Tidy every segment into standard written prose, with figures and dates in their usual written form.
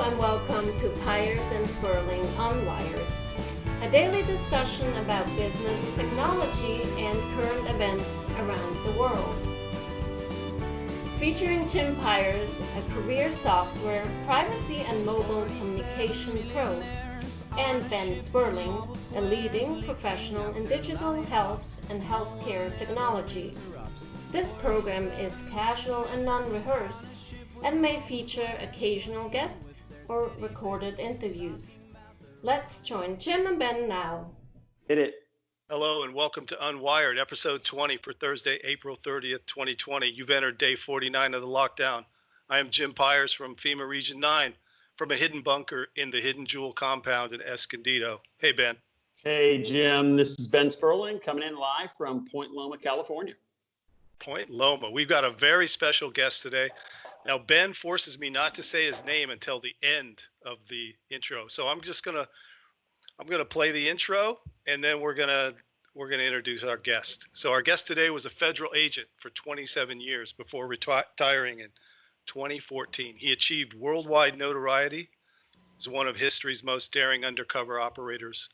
and welcome to Pyers and Sperling UnWired, a daily discussion about business, technology, and current events around the world. Featuring Jim Pyers, a career software, privacy and mobile communication pro, and Ben Sperling, a leading professional in digital health and healthcare technology. This program is casual and non-rehearsed and may feature occasional guests or recorded interviews. Let's join Jim and Ben now. Hit it. Hello and welcome to UnWired, episode 20 for Thursday, April 30th, 2020. You've entered day 49 of the lockdown. I am Jim Pyers from FEMA Region 9, from a hidden bunker in the Hidden Jewel compound in Escondido. Hey, Ben. Hey, Jim. This is Ben Sperling coming in live from Point Loma, California. Point Loma. We've got a very special guest today. Now, Ben forces me not to say his name until the end of the intro. So I'm gonna play the intro, and then we're gonna introduce our guest. So our guest today was a federal agent for 27 years before retiring in 2014. He achieved worldwide notoriety as one of history's most daring undercover operators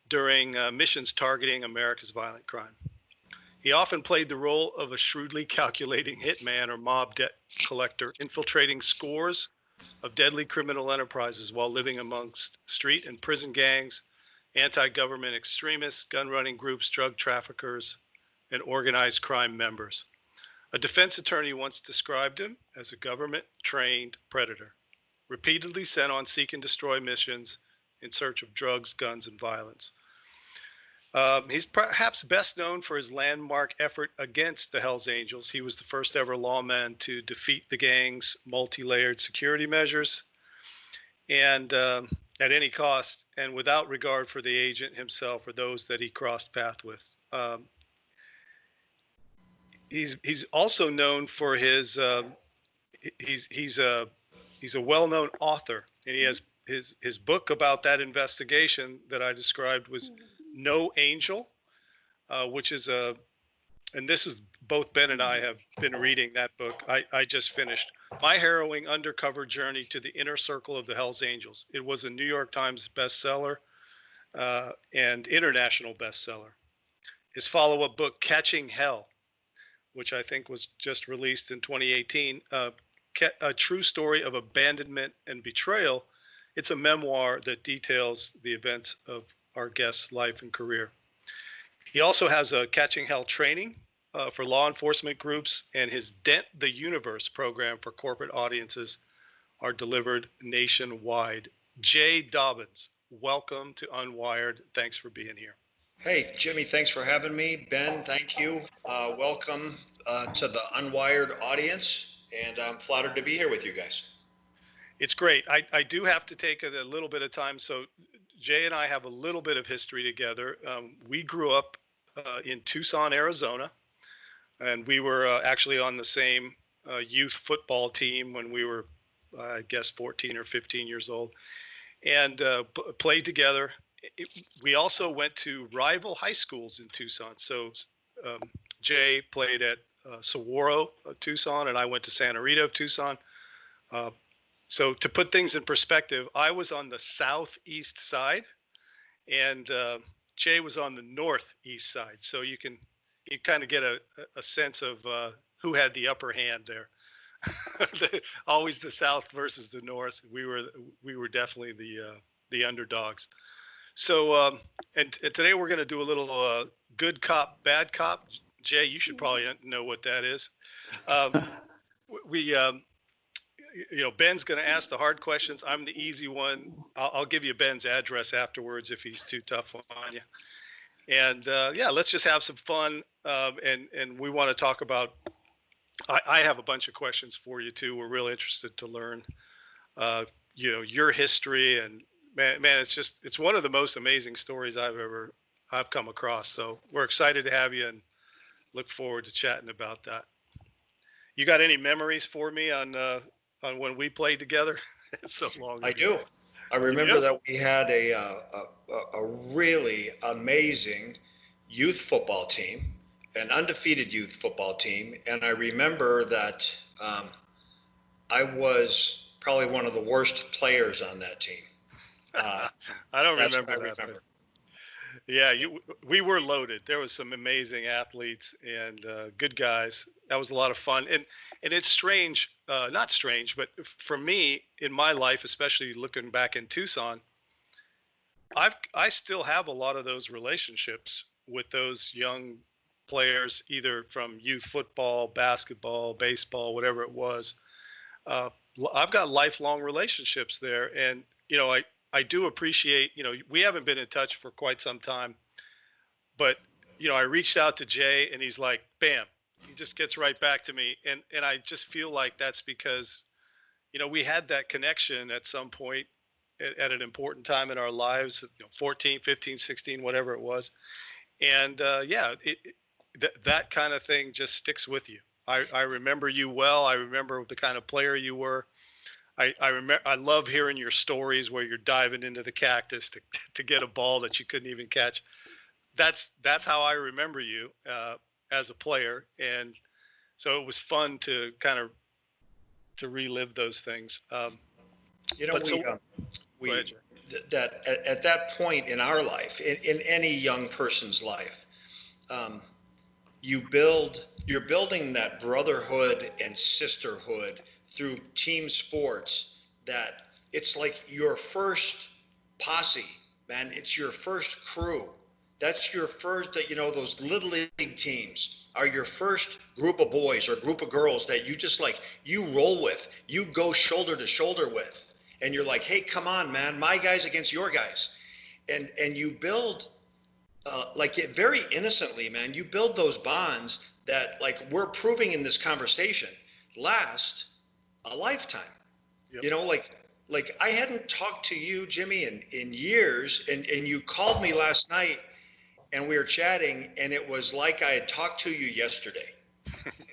during missions targeting America's violent crime. He often played the role of a shrewdly calculating hitman or mob debt collector, infiltrating scores of deadly criminal enterprises while living amongst street and prison gangs, anti-government extremists, gun-running groups, drug traffickers, and organized crime members. A defense attorney once described him as a government-trained predator, repeatedly sent on seek and destroy missions in search of drugs, guns, and violence. He's perhaps best known for his landmark effort against the Hells Angels. He was the first ever lawman to defeat the gang's multi-layered security measures, and at any cost, and without regard for the agent himself or those that he crossed paths with. He's also known for his he's a well-known author, and he has his book about that investigation that I described was No Angel, which is and this is both Ben and I have been reading that book. I just finished My Harrowing Undercover Journey to the Inner Circle of the Hells Angels. It was a New York Times bestseller and international bestseller. His follow-up book, Catching Hell, which I think was just released in 2018, a true story of abandonment and betrayal. It's a memoir that details the events of our guest's life and career. He also has a Catching Hell training for law enforcement groups, and his Dent the Universe program for corporate audiences are delivered nationwide. Jay Dobyns, welcome to UnWired. Thanks for being here. Hey, Jimmy, thanks for having me. Ben, thank you. Welcome to the UnWired audience, and I'm flattered to be here with you guys. It's great. I do have to take a little bit of time. So Jay and I have a little bit of history together. We grew up in Tucson, Arizona, and we were actually on the same youth football team when we were, I guess, 14 or 15 years old, and played together. We also went to rival high schools in Tucson. So Jay played at Saguaro, Tucson, and I went to Santa Rita of Tucson. So to put things in perspective, I was on the southeast side, and Jay was on the northeast side. So you kind of get a sense of who had the upper hand there. Always the south versus the north. We were definitely the underdogs. So and today we're going to do a little good cop, bad cop. Jay, you should probably know what that is. Ben's going to ask the hard questions. I'm the easy one. I'll give you Ben's address afterwards if he's too tough on you. And let's just have some fun. And we want to talk about. I have a bunch of questions for you too. We're really interested to learn, your history, and man, it's one of the most amazing stories I've come across. So we're excited to have you and look forward to chatting about that. You got any memories for me on when we played together? It's so long ago. I do. I remember that we had a really amazing youth football team, an undefeated youth football team, and I remember that I was probably one of the worst players on that team. I don't That's remember what I that. remember. Yeah, we were loaded. There was some amazing athletes and good guys. That was a lot of fun. And it's strange, not strange, but for me in my life, especially looking back in Tucson, I still have a lot of those relationships with those young players, either from youth football, basketball, baseball, whatever it was. Uh, I've got lifelong relationships there, and I do appreciate. We haven't been in touch for quite some time, but I reached out to Jay, and he's like, bam, he just gets right back to me, and I just feel like that's because we had that connection at some point at an important time in our lives, 14, 15, 16, whatever it was. And that kind of thing just sticks with you. I remember you well. I remember the kind of player you were. I remember. I love hearing your stories where you're diving into the cactus to get a ball that you couldn't even catch. That's how I remember you as a player, and so it was fun to kind of to relive those things. At that point in our life, in any young person's life, you're building that brotherhood and sisterhood through team sports, that it's like your first posse, man. It's your first crew. That's your first, those little league teams are your first group of boys or group of girls that you roll with, you go shoulder to shoulder with. And you're like, hey, come on, man, my guys against your guys. And you build, very innocently, man, you build those bonds that, like we're proving in this conversation, last a lifetime. Yep. Like I hadn't talked to you, Jimmy, in years, and you called me last night and we were chatting, and it was like I had talked to you yesterday.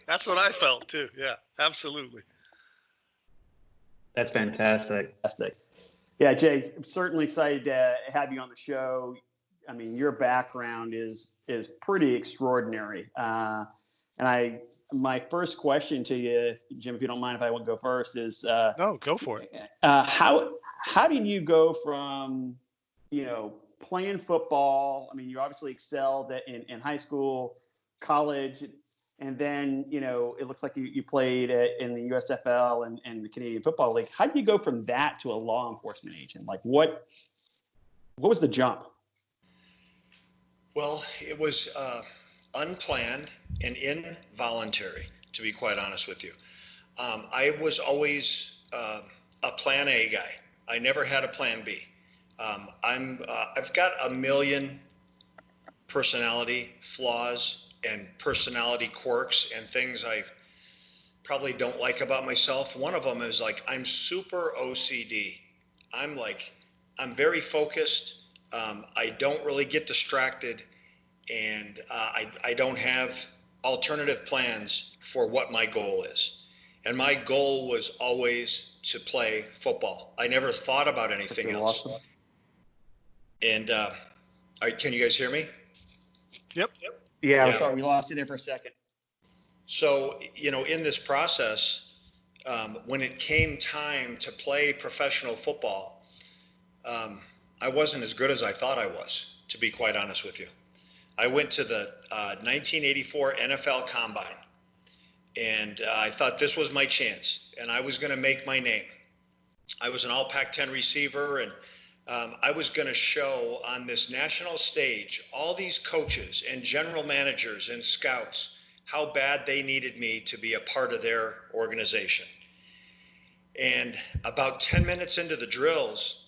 That's what I felt too. Yeah, absolutely. That's fantastic. Yeah, Jay, I'm certainly excited to have you on the show. I mean, your background is pretty extraordinary. And my first question to you, Jim, if you don't mind if I won't go first, is no, go for it. How did you go from playing football? I mean, you obviously excelled in high school, college, and then it looks like you played in the USFL and the Canadian Football League. How did you go from that to a law enforcement agent? Like what was the jump? Well, it was unplanned and involuntary, to be quite honest with you. I was always a plan A guy. I never had a plan B. I've got a million personality flaws and personality quirks and things I probably don't like about myself. One of them is I'm super OCD. I'm very focused. I don't really get distracted, and I don't have alternative plans for what my goal is. And my goal was always to play football. I never thought about anything else. And can you guys hear me? Yep. Yeah. Sorry, we lost you there for a second. So, in this process, when it came time to play professional football, I wasn't as good as I thought I was, to be quite honest with you. I went to the 1984 NFL Combine, and I thought this was my chance, and I was going to make my name. I was an all Pac-10 receiver, and I was going to show on this national stage all these coaches and general managers and scouts how bad they needed me to be a part of their organization. And about 10 minutes into the drills,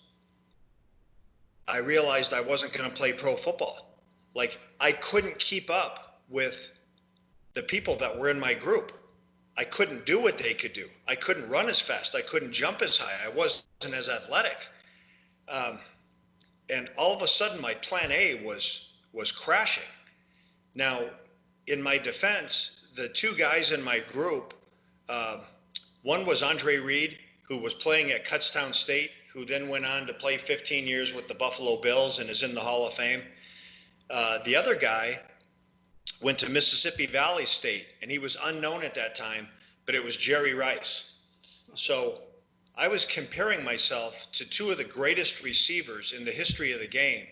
I realized I wasn't going to play pro football. I couldn't keep up with the people that were in my group. I couldn't do what they could do. I couldn't run as fast. I couldn't jump as high. I wasn't as athletic. And all of a sudden, my plan A was crashing. Now, in my defense, the two guys in my group, one was Andre Reed, who was playing at Kutztown State, who then went on to play 15 years with the Buffalo Bills and is in the Hall of Fame. The other guy went to Mississippi Valley State, and he was unknown at that time, but it was Jerry Rice. So I was comparing myself to two of the greatest receivers in the history of the game.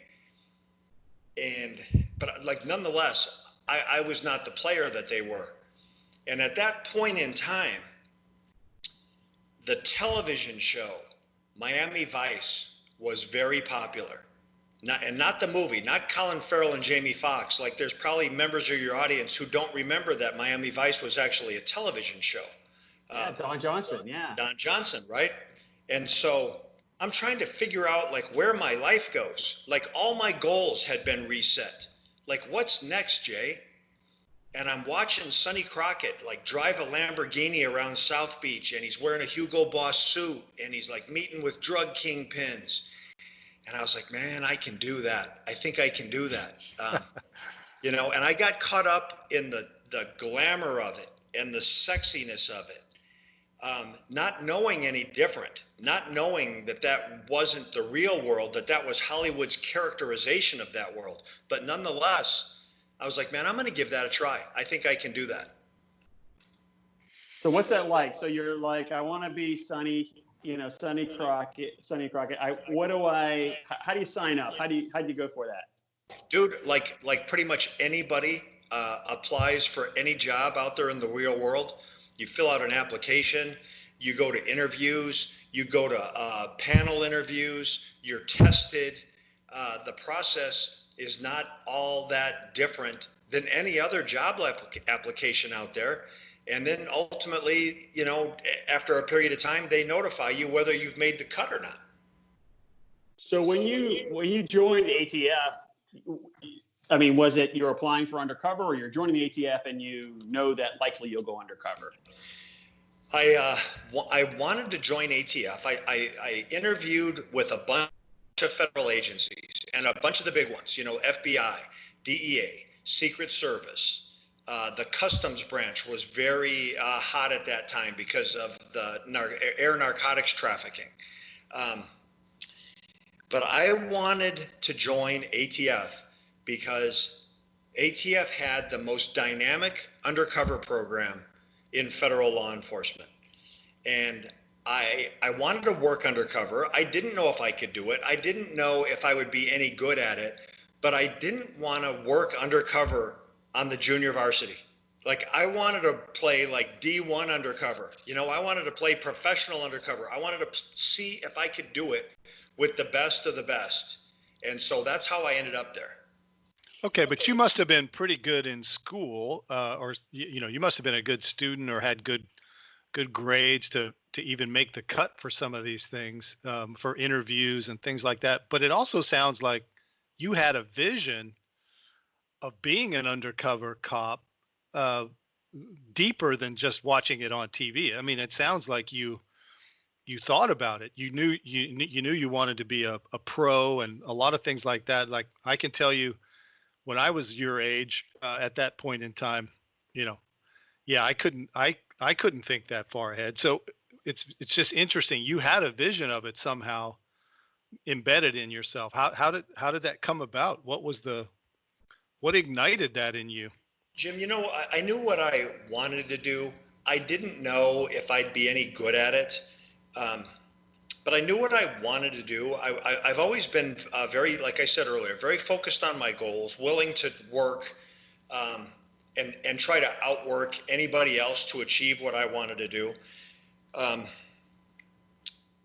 But like, nonetheless, I was not the player that they were. And at that point in time, the television show, Miami Vice, was very popular. Not the movie, not Colin Farrell and Jamie Foxx. Like, there's probably members of your audience who don't remember that Miami Vice was actually a television show. Yeah, Don Johnson, yeah. Don Johnson, right? And so I'm trying to figure out, like, where my life goes. Like, all my goals had been reset. Like, what's next, Jay? And I'm watching Sonny Crockett, like, drive a Lamborghini around South Beach, and he's wearing a Hugo Boss suit, and he's, like, meeting with drug kingpins. And I was like, man, I can do that. I think I can do that. And I got caught up in the glamour of it and the sexiness of it. Not knowing any different, not knowing that wasn't the real world, that was Hollywood's characterization of that world. But nonetheless, I was like, man, I'm going to give that a try. I think I can do that. So what's that like? So you're like, I want to be Sonny Crockett. How do you sign up? How do you go for that? Dude, like pretty much anybody applies for any job out there in the real world. You fill out an application, you go to interviews, you go to panel interviews, you're tested. The process is not all that different than any other job application out there. And then ultimately, after a period of time, they notify you whether you've made the cut or not. So when you joined the ATF, I mean, was it you're applying for undercover, or you're joining the ATF and you know that likely you'll go undercover? I wanted to join ATF. I interviewed with a bunch of federal agencies and a bunch of the big ones, FBI, DEA, Secret Service. The Customs branch was very hot at that time because of the air narcotics trafficking. But I wanted to join ATF because ATF had the most dynamic undercover program in federal law enforcement. And I wanted to work undercover. I didn't know if I could do it. I didn't know if I would be any good at it, but I didn't want to work undercover on the junior varsity. Like, I wanted to play like D1 undercover. I wanted to play professional undercover. I wanted to see if I could do it with the best of the best. And so that's how I ended up there. Okay, but you must have been pretty good in school, or you must have been a good student or had good grades to even make the cut for some of these things, for interviews and things like that. But it also sounds like you had a vision of being an undercover cop, deeper than just watching it on TV. I mean, it sounds like you thought about it. You knew you wanted to be a pro and a lot of things like that. Like, I can tell you, when I was your age, at that point in time, I couldn't think that far ahead. So it's just interesting. You had a vision of it somehow embedded in yourself. How did that come about? What ignited that in you? Jim, I knew what I wanted to do. I didn't know if I'd be any good at it. But I knew what I wanted to do. I've always been very, like I said earlier, very focused on my goals, willing to work and try to outwork anybody else to achieve what I wanted to do.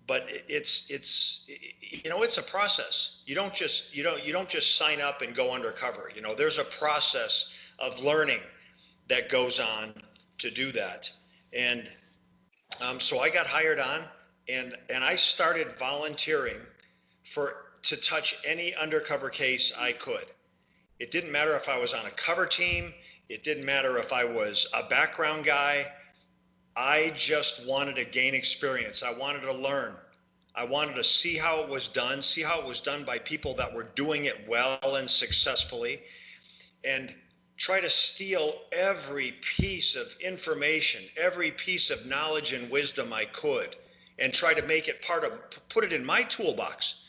But it's a process. You don't just sign up and go undercover. There's a process of learning that goes on to do that. And so I got hired on. And I started volunteering to touch any undercover case I could. It didn't matter if I was on a cover team. It didn't matter if I was a background guy. I just wanted to gain experience. I wanted to learn. I wanted to see how it was done by people that were doing it well and successfully, and try to steal every piece of information, every piece of knowledge and wisdom I could, and try to make it put it in my toolbox,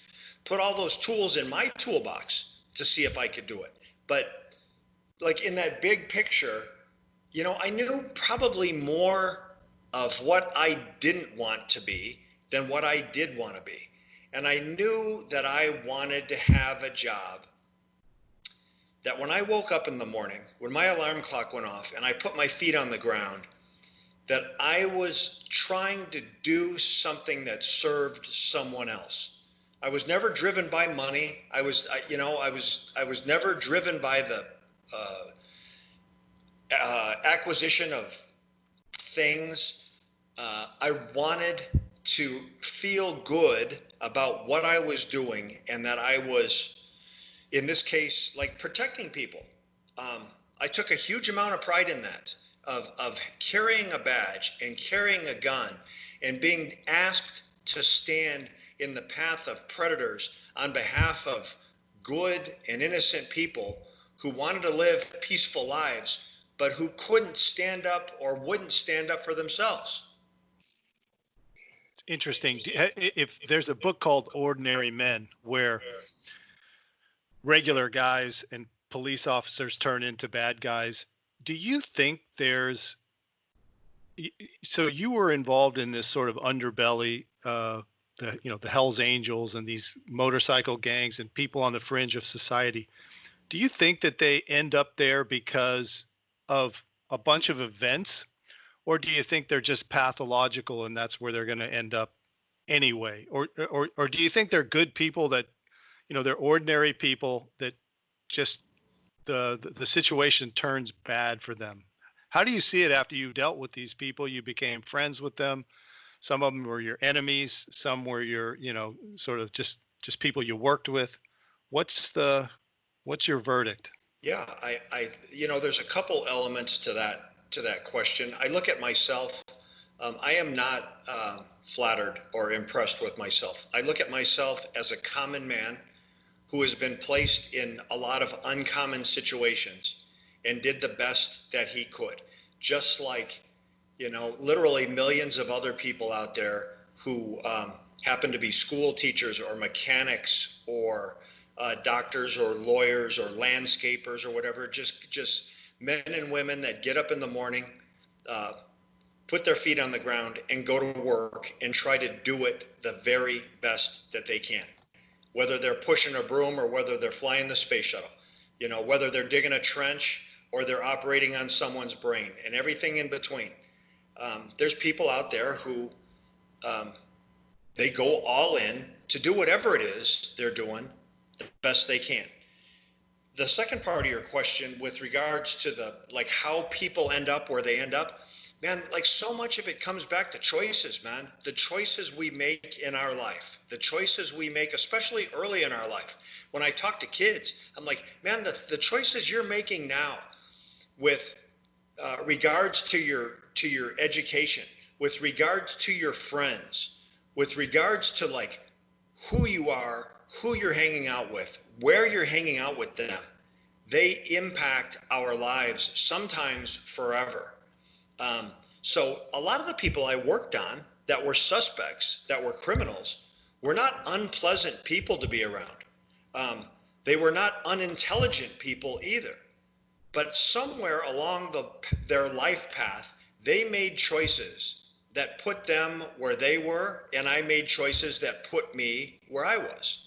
put all those tools in my toolbox to see if I could do it. But like, in that big picture, I knew probably more of what I didn't want to be than what I did want to be. And I knew that I wanted to have a job that when I woke up in the morning, when my alarm clock went off and I put my feet on the ground, that I was trying to do something that served someone else. I was never driven by money. I was never driven by the acquisition of things. I wanted to feel good about what I was doing, and that I was, in this case, like protecting people. I took a huge amount of pride in that, of carrying a badge and carrying a gun and being asked to stand in the path of predators on behalf of good and innocent people who wanted to live peaceful lives, but who couldn't stand up or wouldn't stand up for themselves. Interesting. If there's a book called Ordinary Men, where regular guys and police officers turn into bad guys, do you think there's, so you were involved in this sort of underbelly, the Hells Angels and these motorcycle gangs and people on the fringe of society. Do you think that they end up there because of a bunch of events, or do you think they're just pathological and that's where they're going to end up anyway? Or do you think they're good people that, they're ordinary people that just the situation turns bad for them? How do you see it after you dealt with these people? You became friends with them. Some of them were your enemies. Some were your, sort of just people you worked with. What's your verdict? Yeah, there's a couple elements to that question. I look at myself. I am not flattered or impressed with myself. I look at myself as a common man who has been placed in a lot of uncommon situations and did the best that he could. Just like, literally millions of other people out there who happen to be school teachers or mechanics or doctors or lawyers or landscapers or whatever, just men and women that get up in the morning, put their feet on the ground and go to work and try to do it the very best that they can. Whether they're pushing a broom or whether they're flying the space shuttle, whether they're digging a trench or they're operating on someone's brain and everything in between. There's people out there who they go all in to do whatever it is they're doing the best they can. The second part of your question with regards to how people end up where they end up, man, so much of it comes back to choices, man. The choices we make in our life, the choices we make, especially early in our life. When I talk to kids, I'm like, man, the choices you're making now with regards to your education, with regards to your friends, with regards to who you are, who you're hanging out with, where you're hanging out with them, they impact our lives sometimes forever. So a lot of the people I worked on that were suspects, that were criminals, were not unpleasant people to be around. They were not unintelligent people either. But somewhere along their life path, they made choices that put them where they were, and I made choices that put me where I was.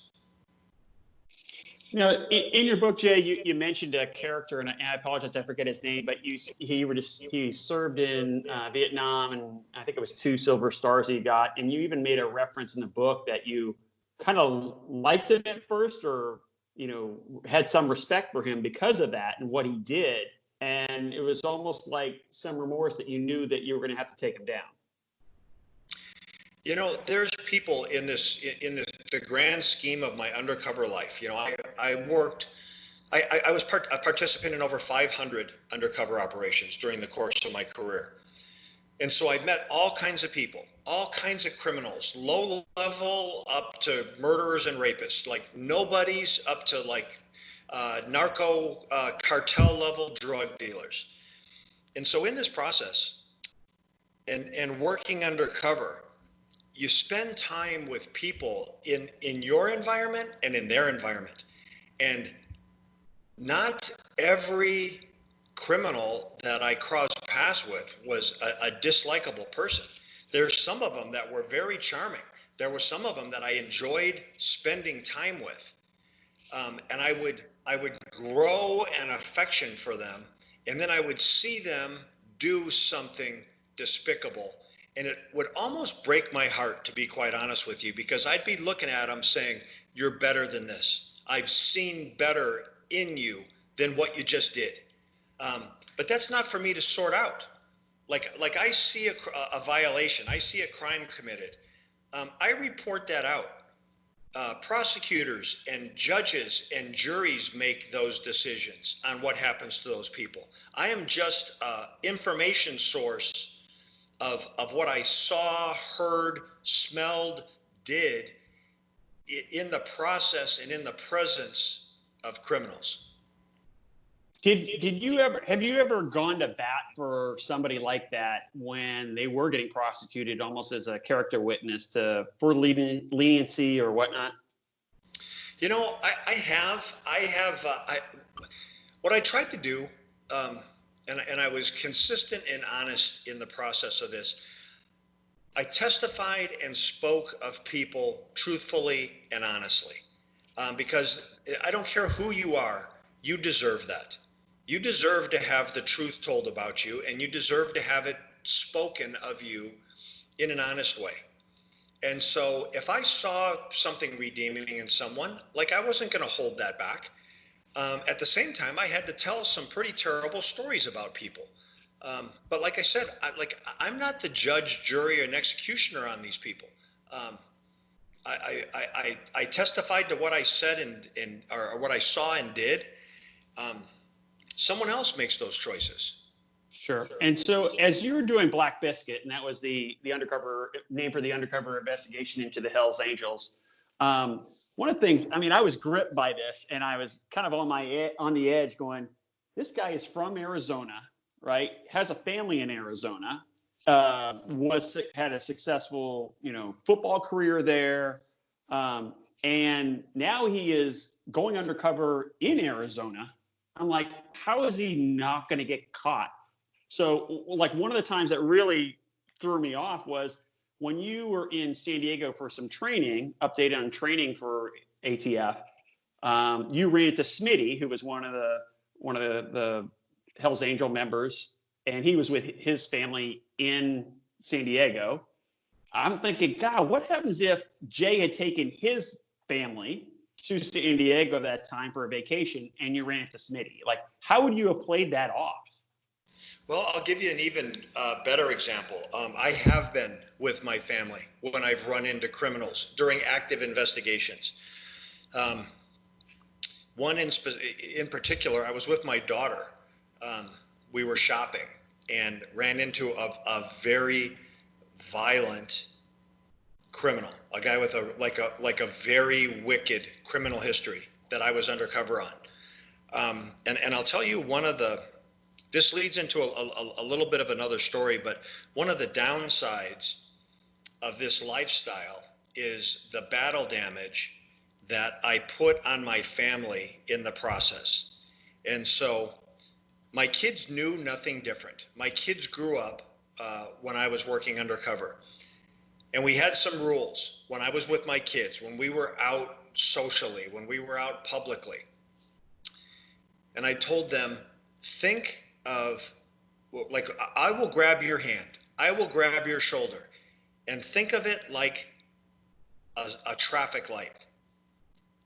In your book, Jay, you mentioned a character, and I apologize, I forget his name, but he served in Vietnam, and I think it was 2 Silver Stars he got, and you even made a reference in the book that you kind of liked him at first, or had some respect for him because of that and what he did, and it was almost like some remorse that you knew that you were going to have to take him down. There's people in the grand scheme of my undercover life. I was a participant in over 500 undercover operations during the course of my career. And so I met all kinds of people, all kinds of criminals, low level up to murderers and rapists, nobodies up to narco cartel level drug dealers. And so in this process and working undercover, you spend time with people in your environment and in their environment. And not every criminal that I crossed paths with was a dislikable person. There's some of them that were very charming. There were some of them that I enjoyed spending time with. And I would grow an affection for them. And then I would see them do something despicable. And it would almost break my heart, to be quite honest with you, because I'd be looking at them saying, you're better than this. I've seen better in you than what you just did. But that's not for me to sort out. Like I see a violation, I see a crime committed. I report that out. Prosecutors and judges and juries make those decisions on what happens to those people. I am just an information source of what I saw, heard, smelled, did in the process and in the presence of criminals. Have you ever gone to bat for somebody like that when they were getting prosecuted, almost as a character witness for leniency or whatnot? You know, I have. What I tried to do, and I was consistent and honest in the process of this. I testified and spoke of people truthfully and honestly, because I don't care who you are, you deserve that. You deserve to have the truth told about you, and you deserve to have it spoken of you in an honest way. And so if I saw something redeeming in someone, like, I wasn't going to hold that back. At the same time, I had to tell some pretty terrible stories about people. But like I said, I'm not the judge, jury, and executioner on these people. I testified to what I said or what I saw and did. Someone else makes those choices. Sure. And so as you were doing Black Biscuit, and that was the undercover name for the undercover investigation into the Hells Angels, one of the things, I mean, I was gripped by this, and I was kind of on the edge going, this guy is from Arizona, right? Has a family in Arizona, had a successful, football career there. And now he is going undercover in Arizona. I'm like, how is he not going to get caught? So, like, one of the times that really threw me off was when you were in San Diego for some training, updated on training for ATF. You ran into Smitty, who was one of the Hells Angel members, and he was with his family in San Diego. I'm thinking, God, what happens if Jay had taken his family to San Diego that time for a vacation, and you ran into Smitty? Like, how would you have played that off? Well, I'll give you an even better example. I have been with my family when I've run into criminals during active investigations. One in particular, I was with my daughter. We were shopping and ran into a very violent criminal, a guy with a very wicked criminal history that I was undercover on. And I'll tell you, this leads into a little bit of another story, but one of the downsides of this lifestyle is the battle damage that I put on my family in the process. And so my kids knew nothing different. My kids grew up when I was working undercover. And we had some rules when I was with my kids, when we were out socially, when we were out publicly. And I told them, think of, like, I will grab your hand, I will grab your shoulder, and think of it like a traffic light.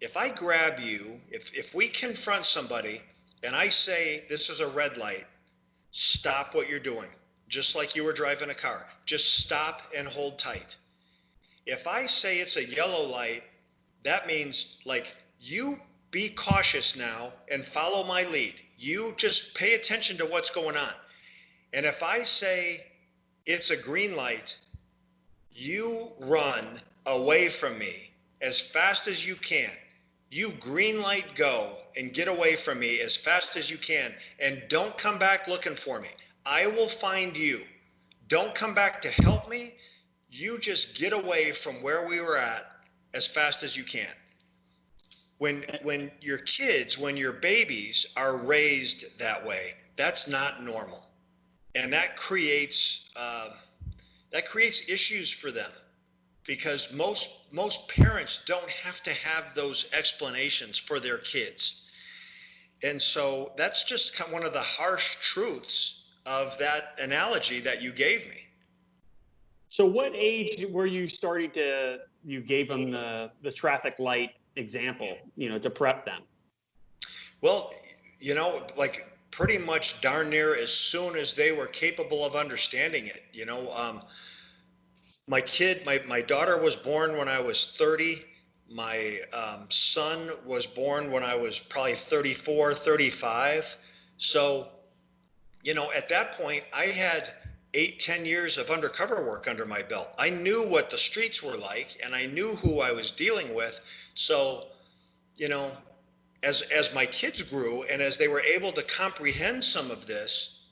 If I grab you, if we confront somebody and I say, this is a red light, stop what you're doing, just like you were driving a car. Just stop and hold tight. If I say it's a yellow light, that means, like, you be cautious now and follow my lead. You just pay attention to what's going on. And if I say it's a green light, you run away from me as fast as you can. You green light go and get away from me as fast as you can, and don't come back looking for me. I will find you. Don't come back to help me. You just get away from where we were at as fast as you can. When your kids, when your babies are raised that way, that's not normal. And that creates issues for them. because most parents don't have to have those explanations for their kids. And so that's just one of the harsh truths of that analogy that you gave me. So what age were you starting to, you gave them the traffic light example, to prep them? Well, like pretty much darn near as soon as they were capable of understanding it. My daughter was born when I was 30. My son was born when I was probably 34, 35. So, at that point, I had 8-10 years of undercover work under my belt. I knew what the streets were like, and I knew who I was dealing with. So, as my kids grew and as they were able to comprehend some of this,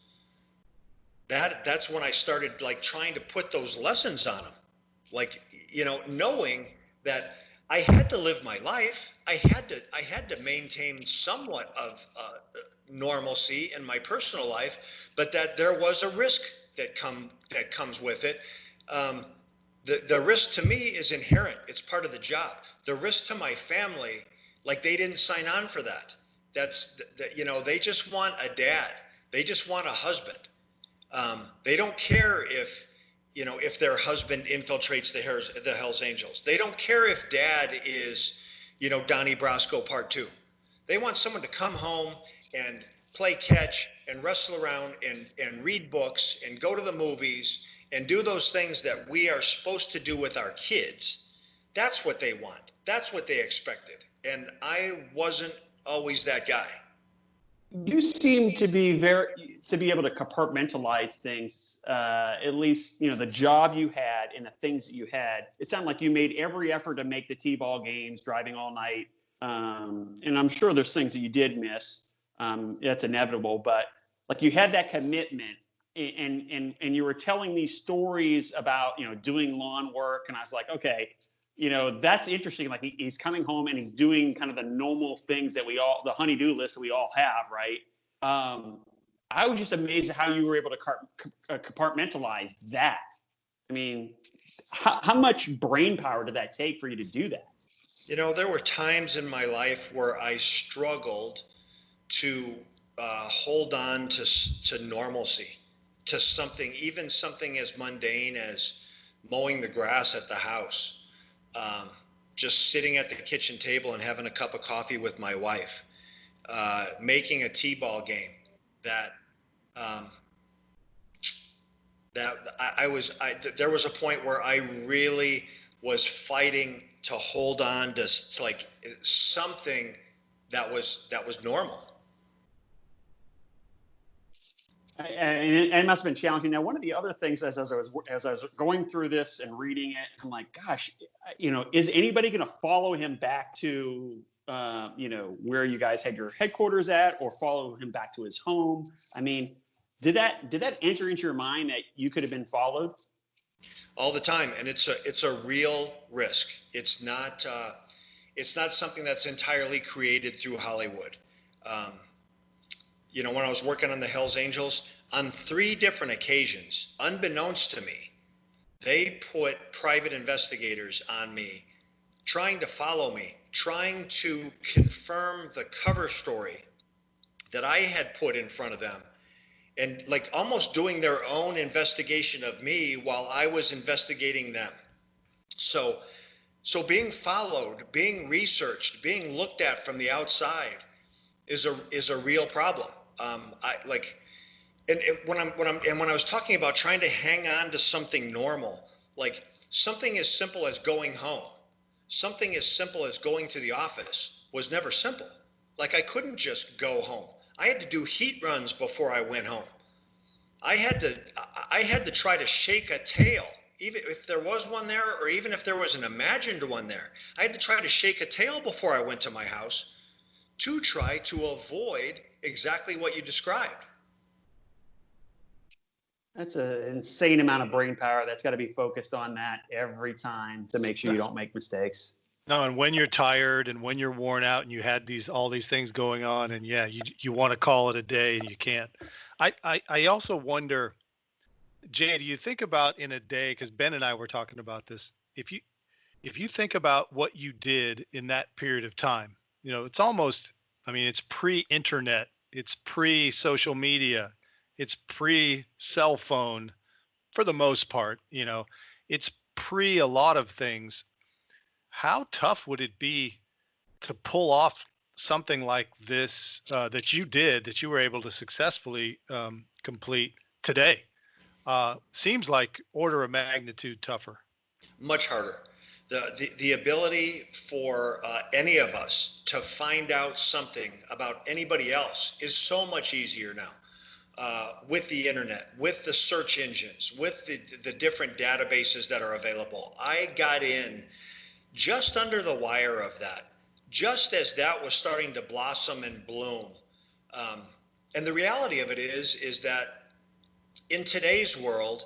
that's when I started like trying to put those lessons on them. Like, knowing that I had to live my life. I had to maintain somewhat of normalcy in my personal life, but that there was a risk that comes with it. The risk to me is inherent. It's part of the job. The risk to my family, like they didn't sign on for that. They just want a dad. They just want a husband. They don't care if their husband infiltrates the Hells Angels. They don't care if dad is, Donnie Brasco Part 2. They want someone to come home and play catch and wrestle around and read books and go to the movies and do those things that we are supposed to do with our kids. That's what they want. That's what they expected. And I wasn't always that guy. You seem to be able to compartmentalize things, at least, the job you had and the things that you had. It sounded like you made every effort to make the T-ball games, driving all night. And I'm sure there's things that you did miss. That's inevitable, but like you had that commitment and you were telling these stories about, doing lawn work. And I was like, okay, that's interesting. Like he's coming home and he's doing kind of the normal things that the honey-do list that we all have, right? I was just amazed at how you were able to compartmentalize that. I mean, how much brain power did that take for you to do that? There were times in my life where I struggled to hold on to normalcy, to even something as mundane as mowing the grass at the house. Just sitting at the kitchen table and having a cup of coffee with my wife, making a T-ball game there was a point where I really was fighting to hold on to like something that was normal. And it must have been challenging. Now, one of the other things as I was going through this and reading it, I'm like, gosh, is anybody going to follow him back to, where you guys had your headquarters at, or follow him back to his home? I mean, did that enter into your mind that you could have been followed? All the time, and it's a real risk. It's not something that's entirely created through Hollywood. When I was working on the Hells Angels, on 3 different occasions, unbeknownst to me, they put private investigators on me, trying to follow me, trying to confirm the cover story that I had put in front of them, and like almost doing their own investigation of me while I was investigating them. So being followed, being researched, being looked at from the outside is a real problem. When I was talking about trying to hang on to something normal, like something as simple as going home, something as simple as going to the office was never simple. Like I couldn't just go home. I had to do heat runs before I went home. I had to try to shake a tail, even if there was one there, or even if there was an imagined one there. I had to try to shake a tail before I went to my house to try to avoid exactly what you described. That's an insane amount of brain power that's got to be focused on that every time to make sure you don't make mistakes. No, and when you're tired and when you're worn out and you had all these things going on, and yeah, you want to call it a day and you can't. I also wonder, Jay, do you think about in a day, because Ben and I were talking about this if you think about what you did in that period of time, it's almost, I mean, it's pre-internet, it's pre-social media, it's pre-cell phone for the most part, it's pre a lot of things. How tough would it be to pull off something like this that you were able to successfully complete today? Seems like order of magnitude tougher. Much harder. The ability for any of us to find out something about anybody else is so much easier now. With the internet, with the search engines, with the different databases that are available. I got in just under the wire of that, just as that was starting to blossom and bloom. And the reality of it is that in today's world,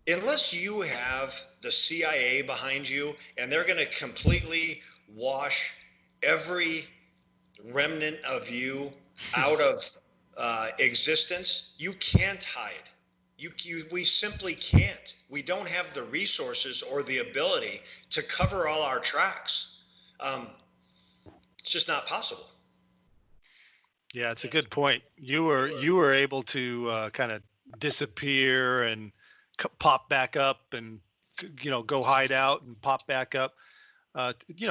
unless you have the CIA behind you and they're going to completely wash every remnant of you out of existence, you can't hide. We simply can't. We don't have the resources or the ability to cover all our tracks. It's just not possible. Yeah, it's a good point. You were able to kind of disappear and pop back up and go hide out and pop back up.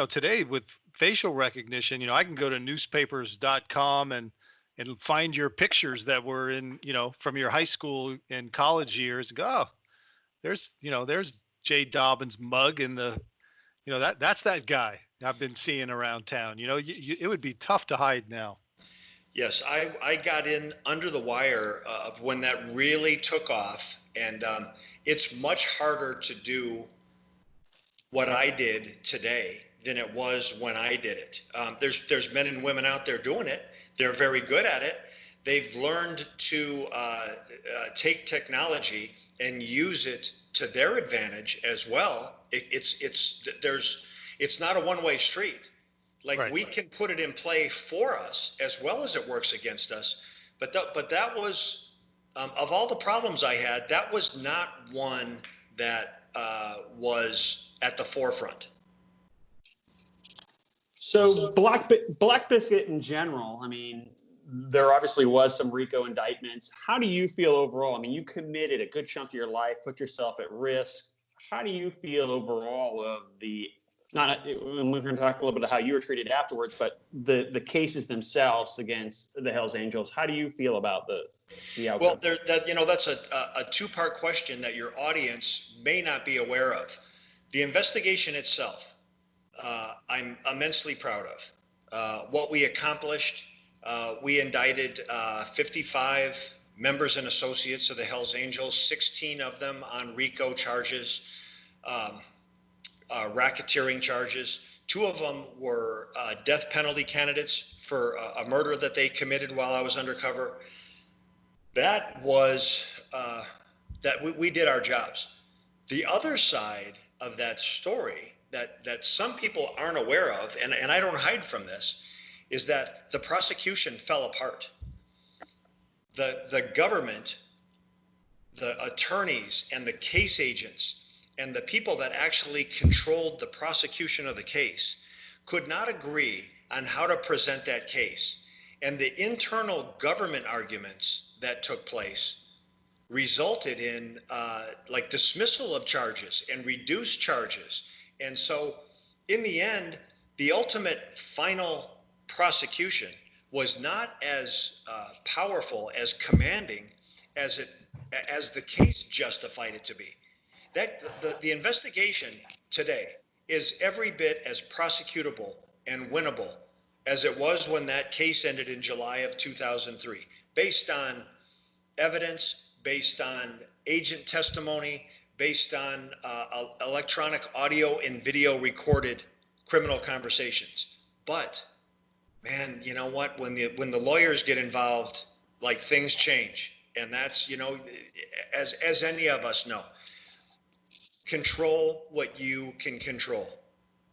Today with facial recognition, I can go to newspapers.com and find your pictures that were in, from your high school and college years and go, oh, there's Jay Dobyns' mug in the, that's that guy I've been seeing around town. It would be tough to hide now. Yes, I got in under the wire of when that really took off, and it's much harder to do what I did today than it was when I did it. There's men and women out there doing it. They're very good at it. They've learned to take technology and use it to their advantage as well. It's not a one-way street. Like right. We can put it in play for us as well as it works against us. But that was of all the problems I had, that was not one that was at the forefront. So Black Biscuit in general, I mean, there obviously was some RICO indictments. How do you feel overall? I mean, you committed a good chunk of your life, put yourself at risk. How do you feel overall of we're going to talk a little bit of how you were treated afterwards, but the cases themselves against the Hells Angels, how do you feel about the outcome? Well, that's a two-part question that your audience may not be aware of. The investigation itself, I'm immensely proud of. What we accomplished, we indicted 55 members and associates of the Hells Angels, 16 of them on RICO charges, racketeering charges. 2 of them were death penalty candidates for a murder that they committed while I was undercover. That was that we did our jobs. The other side of that story that some people aren't aware of, and I don't hide from this, is that the prosecution fell apart. The government, the attorneys and the case agents and the people that actually controlled the prosecution of the case could not agree on how to present that case. And the internal government arguments that took place resulted in dismissal of charges and reduced charges. And so in the end, the ultimate final prosecution was not as powerful, as commanding as the case justified it to be. That the investigation today is every bit as prosecutable and winnable as it was when that case ended in July of 2003, based on evidence, based on agent testimony, based on electronic audio and video recorded criminal conversations. But man, you know what? When the lawyers get involved, like, things change, and that's, as any of us know. Control what you can control.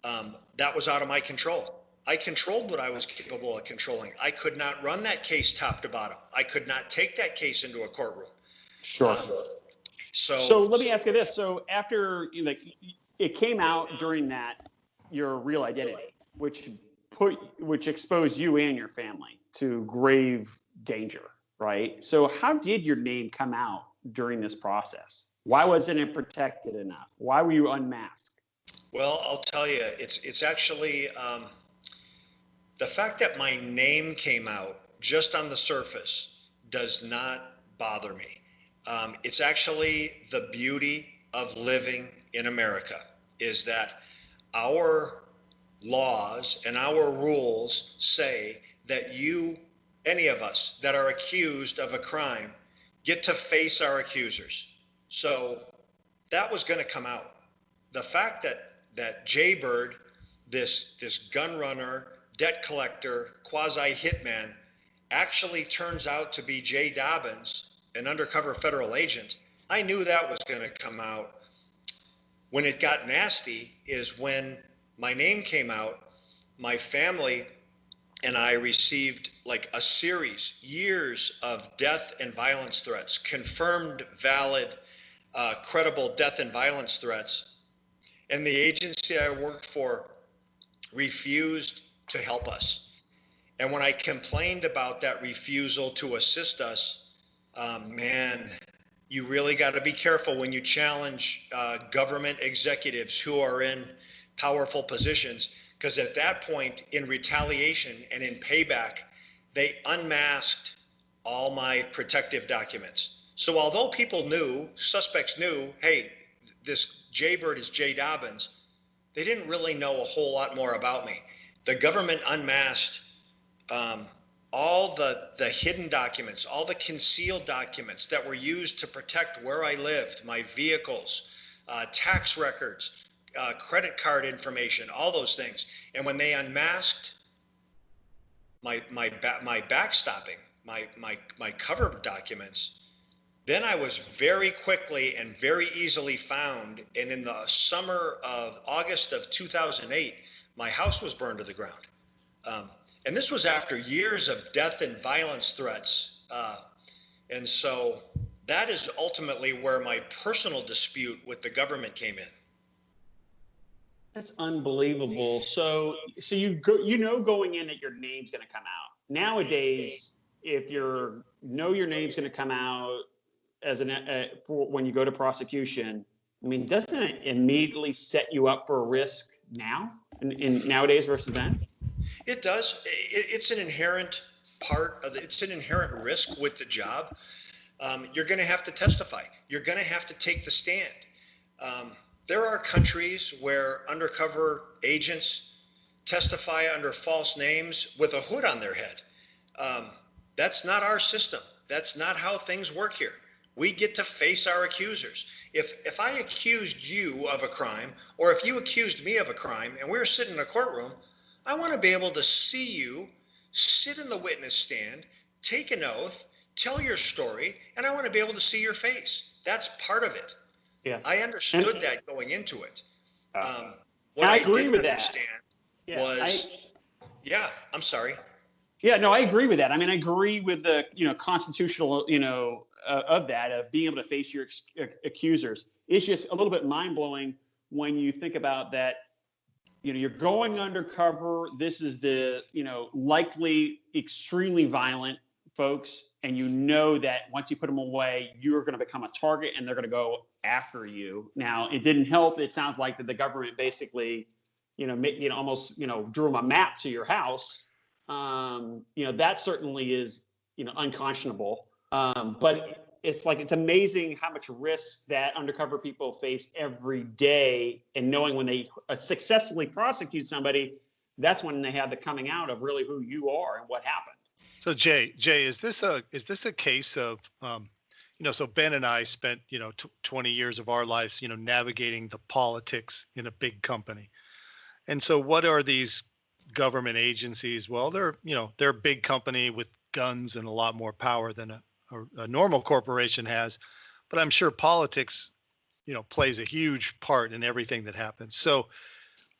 That was out of my control. I controlled what I was capable of controlling. I could not run that case top to bottom. I could not take that case into a courtroom. Sure. So let me ask you this. So after, it came out during that your real identity, which exposed you and your family to grave danger, right? So how did your name come out during this process? Why wasn't it protected enough? Why were you unmasked? Well, I'll tell you, it's actually the fact that my name came out just on the surface does not bother me. It's actually the beauty of living in America, is that our laws and our rules say that any of us that are accused of a crime, get to face our accusers. So that was going to come out. The fact that Jay Bird, this gun runner, debt collector, quasi hitman, actually turns out to be Jay Dobyns, an undercover federal agent, I knew that was going to come out. When it got nasty is when my name came out, my family and I received like a series, years of death and violence threats, confirmed, valid, credible death and violence threats. And the agency I worked for refused to help us. And when I complained about that refusal to assist us, man, you really got to be careful when you challenge government executives who are in powerful positions, because at that point, in retaliation and in payback, they unmasked all my protective documents. So although people knew, suspects knew, hey, this Jay Bird is Jay Dobyns, they didn't really know a whole lot more about me. The government unmasked all the hidden documents, all the concealed documents that were used to protect where I lived, my vehicles, tax records, credit card information, all those things. And when they unmasked my backstopping, my cover documents, then I was very quickly and very easily found. And in the summer of August of 2008, my house was burned to the ground. And this was after years of death and violence threats. And so that is ultimately where my personal dispute with the government came in. That's unbelievable. So you know going in that your name's going to come out. Nowadays, if your name's going to come out as for when you go to prosecution, I mean, doesn't it immediately set you up for a risk now in nowadays versus then? It does. It's an inherent part of it's an inherent risk with the job. You're going to have to testify. You're going to have to take the stand. There are countries where undercover agents testify under false names with a hood on their head. That's not our system. That's not how things work here. We get to face our accusers. If I accused you of a crime, or if you accused me of a crime, and we were sitting in a courtroom, I want to be able to see you sit in the witness stand, take an oath, tell your story, and I want to be able to see your face. That's part of it. Yeah. I understood that going into it. What I I agree didn't with that. understand Yeah, was, I'm sorry. Yeah, no, I agree with that. I mean, I agree with the, constitutional, of that, of being able to face your accusers. It's just a little bit mind blowing when you think about that. You're going undercover. This is the, likely extremely violent folks. And that once you put them away, you're going to become a target and they're going to go after you. Now, it didn't help. It sounds like that the government basically, almost, drew them a map to your house. That certainly is, unconscionable. But it's amazing how much risk that undercover people face every day, and knowing when they successfully prosecute somebody, that's when they have the coming out of really who you are and what happened. So Jay, is this a case of, so Ben and I spent, 20 years of our lives, navigating the politics in a big company. And so what are these government agencies? Well, they're a big company with guns and a lot more power than a normal corporation has, but I'm sure politics, plays a huge part in everything that happens. So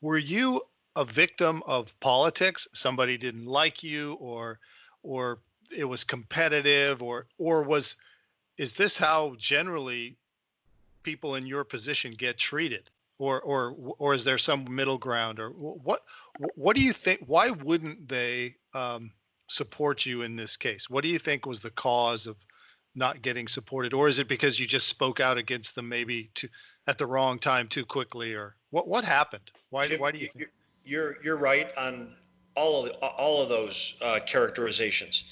were you a victim of politics? Somebody didn't like you, or it was competitive, or is this how generally people in your position get treated? or is there some middle ground, or what do you think? Why wouldn't they support you in this case? What do you think was the cause of not getting supported, or is it because you just spoke out against them maybe at the wrong time too quickly, or what happened? Why Jim, do you think? You're right on all of those characterizations.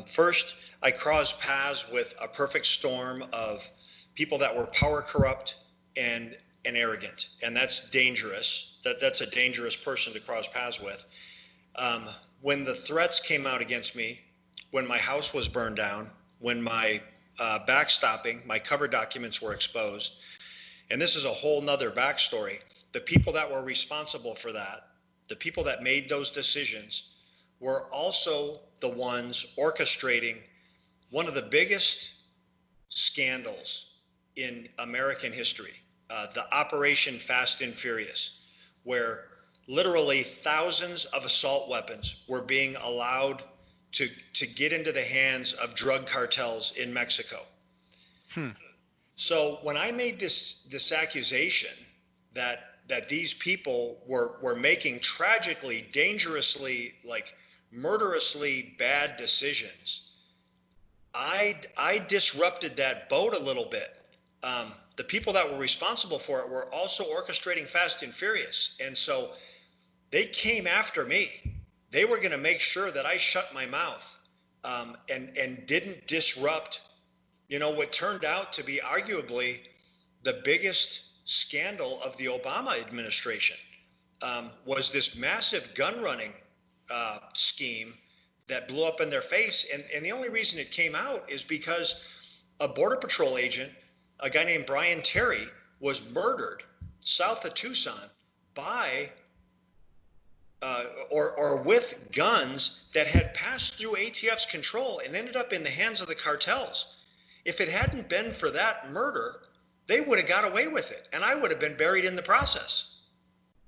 First, I crossed paths with a perfect storm of people that were power corrupt and arrogant, and that's dangerous. That's a dangerous person to cross paths with. When the threats came out against me, when my house was burned down, when my backstopping, my cover documents were exposed, and this is a whole nother backstory. The people that were responsible for that, the people that made those decisions, were also the ones orchestrating one of the biggest scandals in American history, the Operation Fast and Furious, where literally thousands of assault weapons were being allowed to get into the hands of drug cartels in Mexico. So when I made this accusation that these people were making tragically, dangerously, like murderously bad decisions, I disrupted that boat a little bit. The people that were responsible for it were also orchestrating Fast and Furious, and so they came after me. They were going to make sure that I shut my mouth and didn't disrupt, what turned out to be arguably the biggest scandal of the Obama administration, was this massive gun running scheme that blew up in their face. And the only reason it came out is because a Border Patrol agent, a guy named Brian Terry, was murdered south of Tucson by or with guns that had passed through ATF's control and ended up in the hands of the cartels. If it hadn't been for that murder, they would have got away with it, and I would have been buried in the process.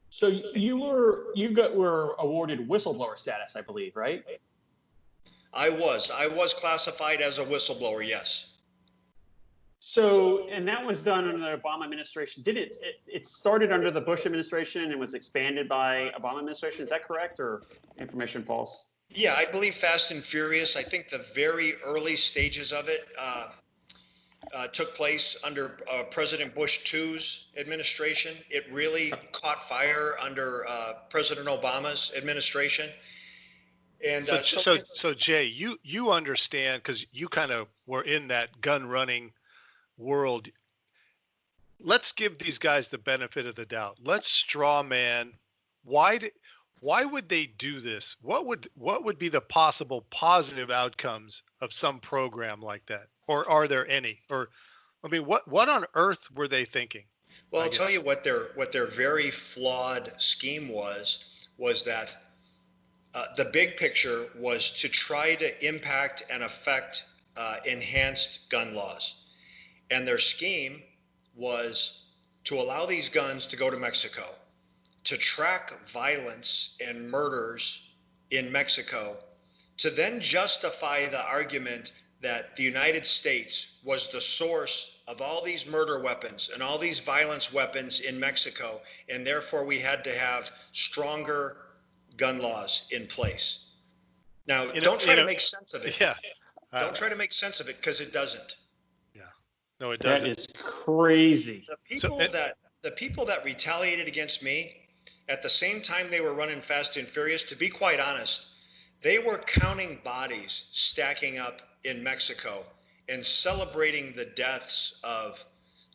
So you were awarded whistleblower status, I believe, right? I was classified as a whistleblower, yes. So, and that was done under the Obama administration. It started under the Bush administration and was expanded by Obama administration. Is that correct, or information false? Yeah, I believe Fast and Furious, I think the very early stages of it took place under President Bush II's administration. It really caught fire under President Obama's administration. And so Jay, you understand, because you kind of were in that gun running world. Let's give these guys the benefit of the doubt. Let's straw man. Why would they do this? What would be the possible positive outcomes of some program like that? Or are there any? Or, I mean, what on earth were they thinking? Well, I'll tell you what their very flawed scheme was that the big picture was to try to impact and affect enhanced gun laws. And their scheme was to allow these guns to go to Mexico, to track violence and murders in Mexico, to then justify the argument that the United States was the source of all these murder weapons and all these violence weapons in Mexico, and therefore we had to have stronger gun laws in place. Now, don't try to make sense of it. Yeah. Don't try to make sense of it, because it doesn't. No, it doesn't. That is crazy. The people that retaliated against me, at the same time they were running Fast and Furious, to be quite honest, they were counting bodies stacking up in Mexico and celebrating the deaths of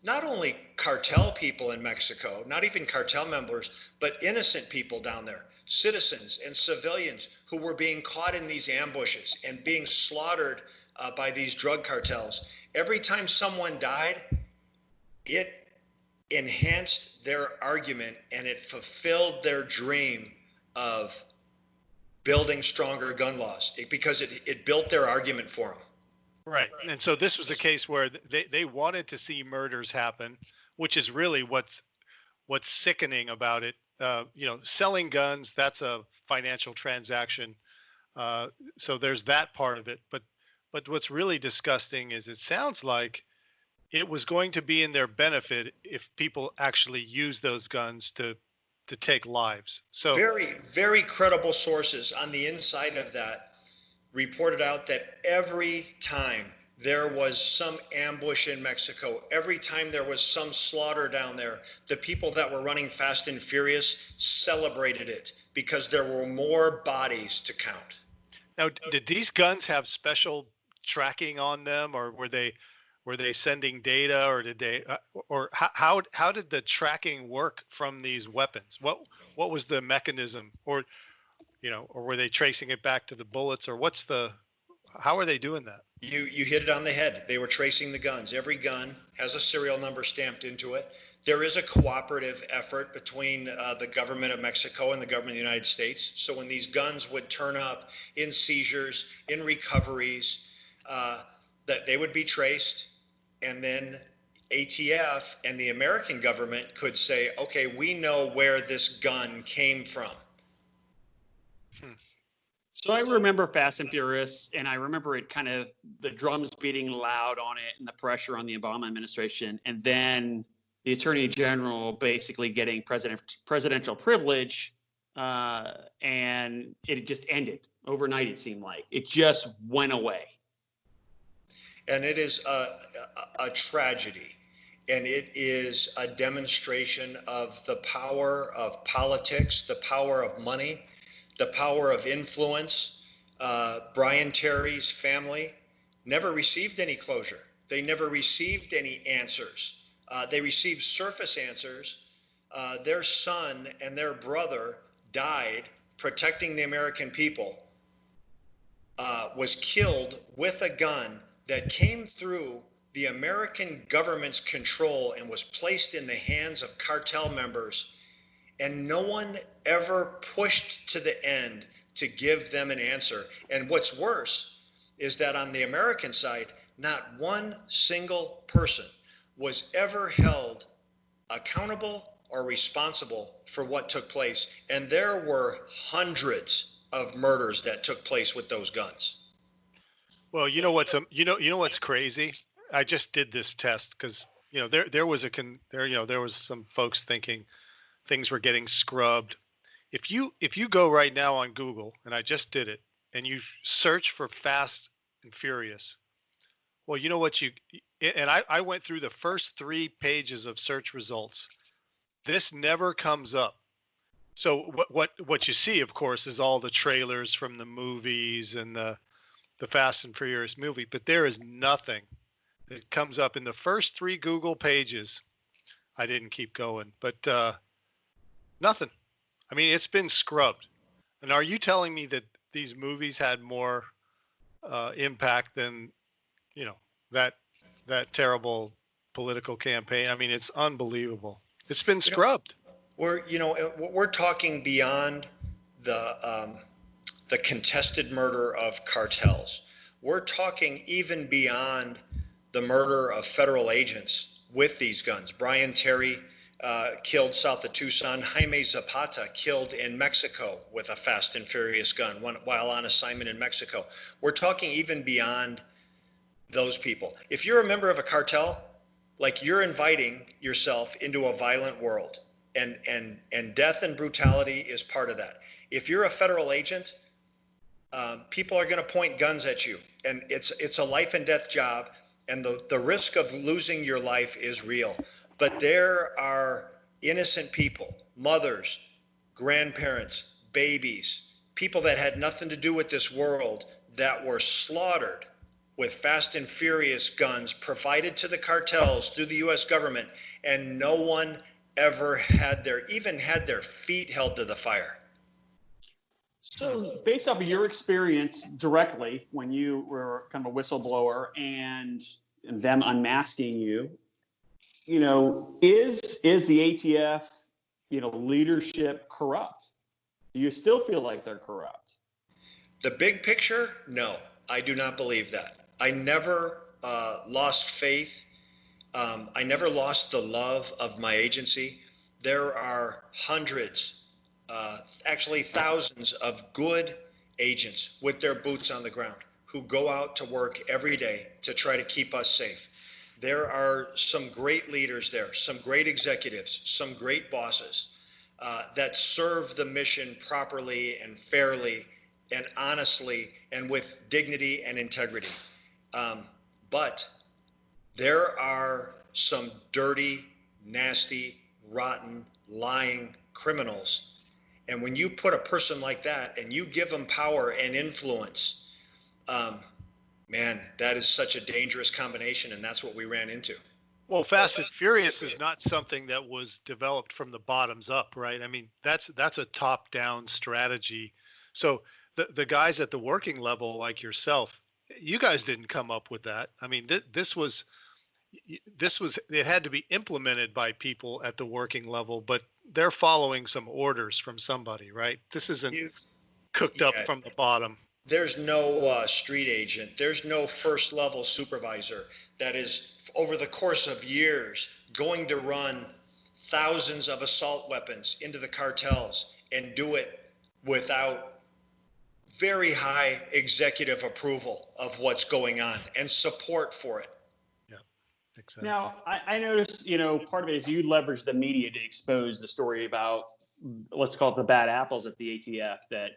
not only cartel people in Mexico, not even cartel members, but innocent people down there, citizens and civilians who were being caught in these ambushes and being slaughtered by these drug cartels. Every time someone died, it enhanced their argument and it fulfilled their dream of building stronger gun laws, because it built their argument for them. Right. And so this was a case where they wanted to see murders happen, which is really what's sickening about it. Selling guns, that's a financial transaction. So there's that part of it. But what's really disgusting is it sounds like it was going to be in their benefit if people actually use those guns to take lives. So very, very credible sources on the inside of that reported out that every time there was some ambush in Mexico, every time there was some slaughter down there, the people that were running Fast and Furious celebrated it because there were more bodies to count. now, did these guns have special tracking on them, or were they sending data, or did they or how did the tracking work from these weapons? What was the mechanism, or or were they tracing it back to the bullets, or how are they doing that? You hit it on the head. They were tracing the guns. Every gun has a serial number stamped into it. There is a cooperative effort between the government of Mexico and the government of the United States. So when these guns would turn up in seizures, in recoveries, that they would be traced, and then ATF and the American government could say, okay, we know where this gun came from. So I remember Fast and Furious, and I remember it kind of the drums beating loud on it and the pressure on the Obama administration, and then the Attorney General basically getting presidential privilege, and it just ended overnight. It seemed like it just went away. And it is a tragedy, and it is a demonstration of the power of politics, the power of money, the power of influence. Brian Terry's family never received any closure. They never received any answers. They received surface answers. Their son and their brother died protecting the American people, was killed with a gun that came through the American government's control and was placed in the hands of cartel members. And no one ever pushed to the end to give them an answer. And what's worse is that on the American side, not one single person was ever held accountable or responsible for what took place. And there were hundreds of murders that took place with those guns. Well, you know what's crazy? I just did this test because there was some folks thinking things were getting scrubbed. If you go right now on Google, and I just did it, and you search for Fast and Furious, well, you know what I went through the first 3 pages of search results. This never comes up. So what you see, of course, is all the trailers from the movies and the Fast and Furious movie, but there is nothing that comes up in the first 3 Google pages. I didn't keep going, but nothing. I mean, it's been scrubbed. And are you telling me that these movies had more impact than, that terrible political campaign? I mean, it's unbelievable. It's been scrubbed. We're talking beyond the contested murder of cartels. We're talking even beyond the murder of federal agents with these guns. Brian Terry killed south of Tucson. Jaime Zapata killed in Mexico with a Fast and Furious gun while on assignment in Mexico. We're talking even beyond those people. If you're a member of a cartel, like, you're inviting yourself into a violent world, and death and brutality is part of that. If you're a federal agent, people are going to point guns at you, and it's a life and death job, and the risk of losing your life is real. But there are innocent people, mothers, grandparents, babies, people that had nothing to do with this world that were slaughtered with Fast and Furious guns provided to the cartels through the U.S. government, and no one ever even had their feet held to the fire. So based off of your experience directly when you were kind of a whistleblower and them unmasking you, is the ATF, leadership corrupt? Do you still feel like they're corrupt? The big picture? No, I do not believe that. I never lost faith. I never lost the love of my agency. There are hundreds, actually thousands of good agents with their boots on the ground who go out to work every day to try to keep us safe. there are some great leaders there, some great executives, some great bosses that serve the mission properly and fairly and honestly and with dignity and integrity. But there are some dirty, nasty, rotten, lying criminals. And when you put a person like that and you give them power and influence, man, that is such a dangerous combination, and that's what we ran into. Well, Fast and Furious is not something that was developed from the bottoms up, right? I mean, that's a top-down strategy. So the guys at the working level, like yourself, you guys didn't come up with that. I mean, this was it had to be implemented by people at the working level, but they're following some orders from somebody, right? This isn't cooked up from the bottom. There's no street agent. There's no first level supervisor that is over the course of years going to run thousands of assault weapons into the cartels and do it without very high executive approval of what's going on and support for it. Yeah, exactly. Now, I noticed, part of it is you leverage the media to expose the story about, let's call it the bad apples at the ATF that,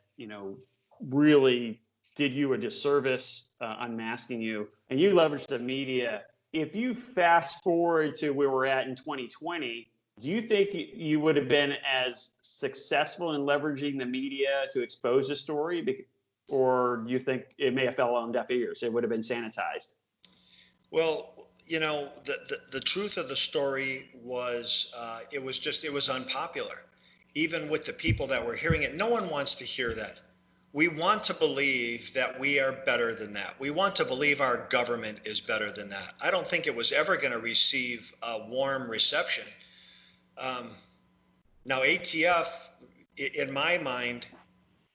really did you a disservice, unmasking you, and you leverage the media. If you fast forward to where we're at in 2020, do you think you would have been as successful in leveraging the media to expose the story, or do you think it may have fell on deaf ears? It would have been sanitized. Well, the truth of the story was it was unpopular, even with the people that were hearing it. No one wants to hear that. We want to believe that we are better than that. We want to believe our government is better than that. I don't think it was ever going to receive a warm reception. Now, ATF, in my mind,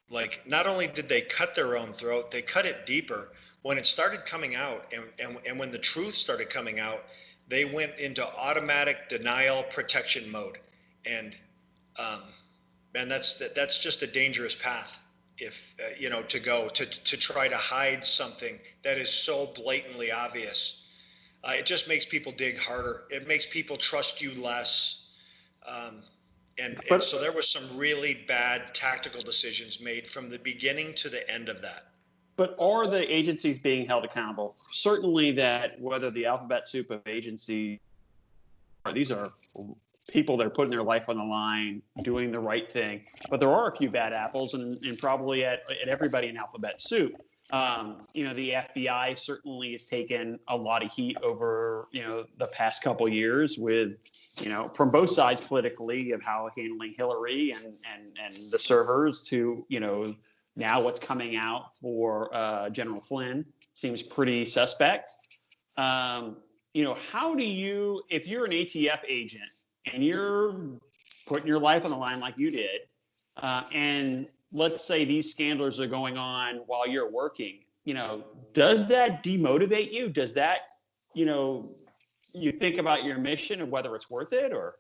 like, not only did they cut their own throat, they cut it deeper. When it started coming out and when the truth started coming out, they went into automatic denial protection mode. And man, that's just a dangerous path. If to go to try to hide something that is so blatantly obvious, it just makes people dig harder. It makes people trust you less. And so there was some really bad tactical decisions made from the beginning to the end of that. But are the agencies being held accountable? Certainly that whether the alphabet soup of agencies, these are people that are putting their life on the line, doing the right thing. But there are a few bad apples, and probably at everybody in alphabet soup. The FBI certainly has taken a lot of heat over, the past couple years with, from both sides politically of how handling Hillary and the servers to, now what's coming out for General Flynn seems pretty suspect. How do you, if you're an ATF agent and you're putting your life on the line like you did, and let's say these scandals are going on while you're working, does that demotivate you? Does that, you think about your mission and whether it's worth it or?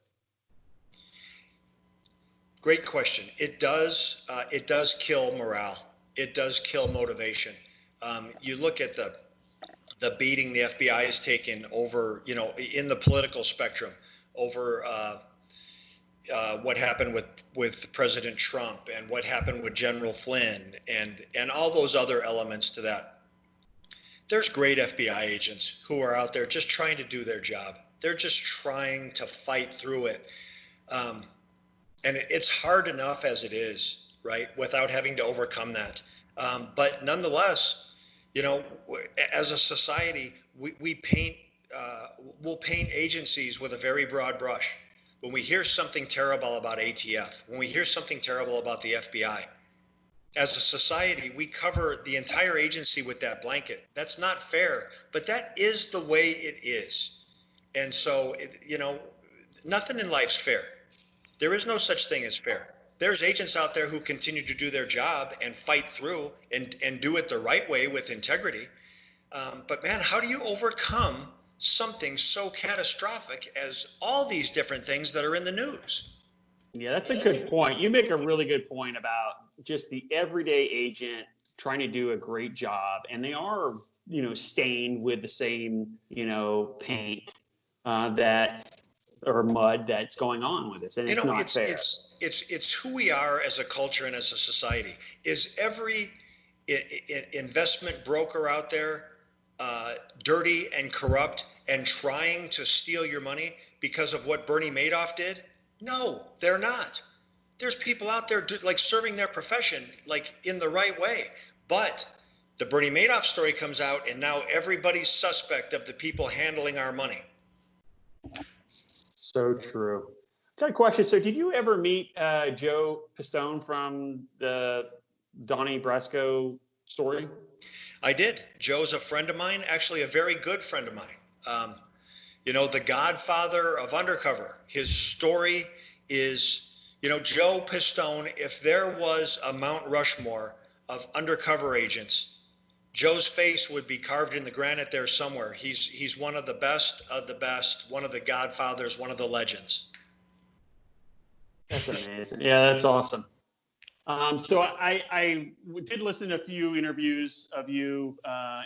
Great question. It does kill morale. It does kill motivation. You look at the beating the FBI has taken over, in the political spectrum over what happened with President Trump and what happened with General Flynn and all those other elements to that. There's great FBI agents who are out there just trying to do their job. They're just trying to fight through it. And it's hard enough as it is, right, without having to overcome that. But nonetheless, as a society, we'll paint agencies with a very broad brush. When we hear something terrible about ATF, when we hear something terrible about the FBI, as a society, we cover the entire agency with that blanket. That's not fair, but that is the way it is. And so, nothing in life's fair. There is no such thing as fair. There's agents out there who continue to do their job and fight through and do it the right way with integrity. But man, how do you overcome something so catastrophic as all these different things that are in the news? Yeah, that's a good point. You make a really good point about just the everyday agent trying to do a great job, and they are, stained with the same, paint that or mud that's going on with this, and it's not fair. It's who we are as a culture and as a society. Is every investment broker out there dirty and corrupt and trying to steal your money because of what Bernie Madoff did? No, they're not. There's people out there like serving their profession like in the right way. But the Bernie Madoff story comes out, and now everybody's suspect of the people handling our money. So true. Got a question. So did you ever meet Joe Pistone from the Donnie Brasco story? I did. Joe's a friend of mine, actually a very good friend of mine. The godfather of undercover. His story is, Joe Pistone, if there was a Mount Rushmore of undercover agents, Joe's face would be carved in the granite there somewhere. He's one of the best, one of the godfathers, one of the legends. That's amazing. Yeah, that's awesome. So I did listen to a few interviews of you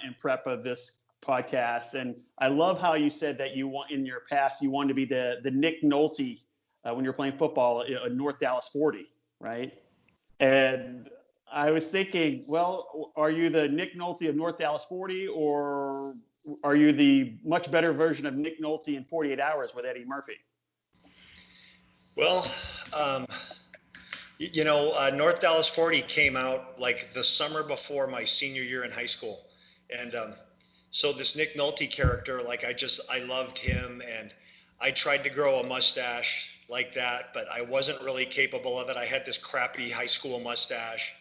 in prep of this podcast, and I love how you said that in your past you wanted to be the Nick Nolte when you're playing football at North Dallas 40, right? And I was thinking, well, are you the Nick Nolte of North Dallas 40, or are you the much better version of Nick Nolte in 48 Hours with Eddie Murphy? Well, North Dallas 40 came out like the summer before my senior year in high school. And so this Nick Nolte character, like I loved him, and I tried to grow a mustache like that, but I wasn't really capable of it. I had this crappy high school mustache.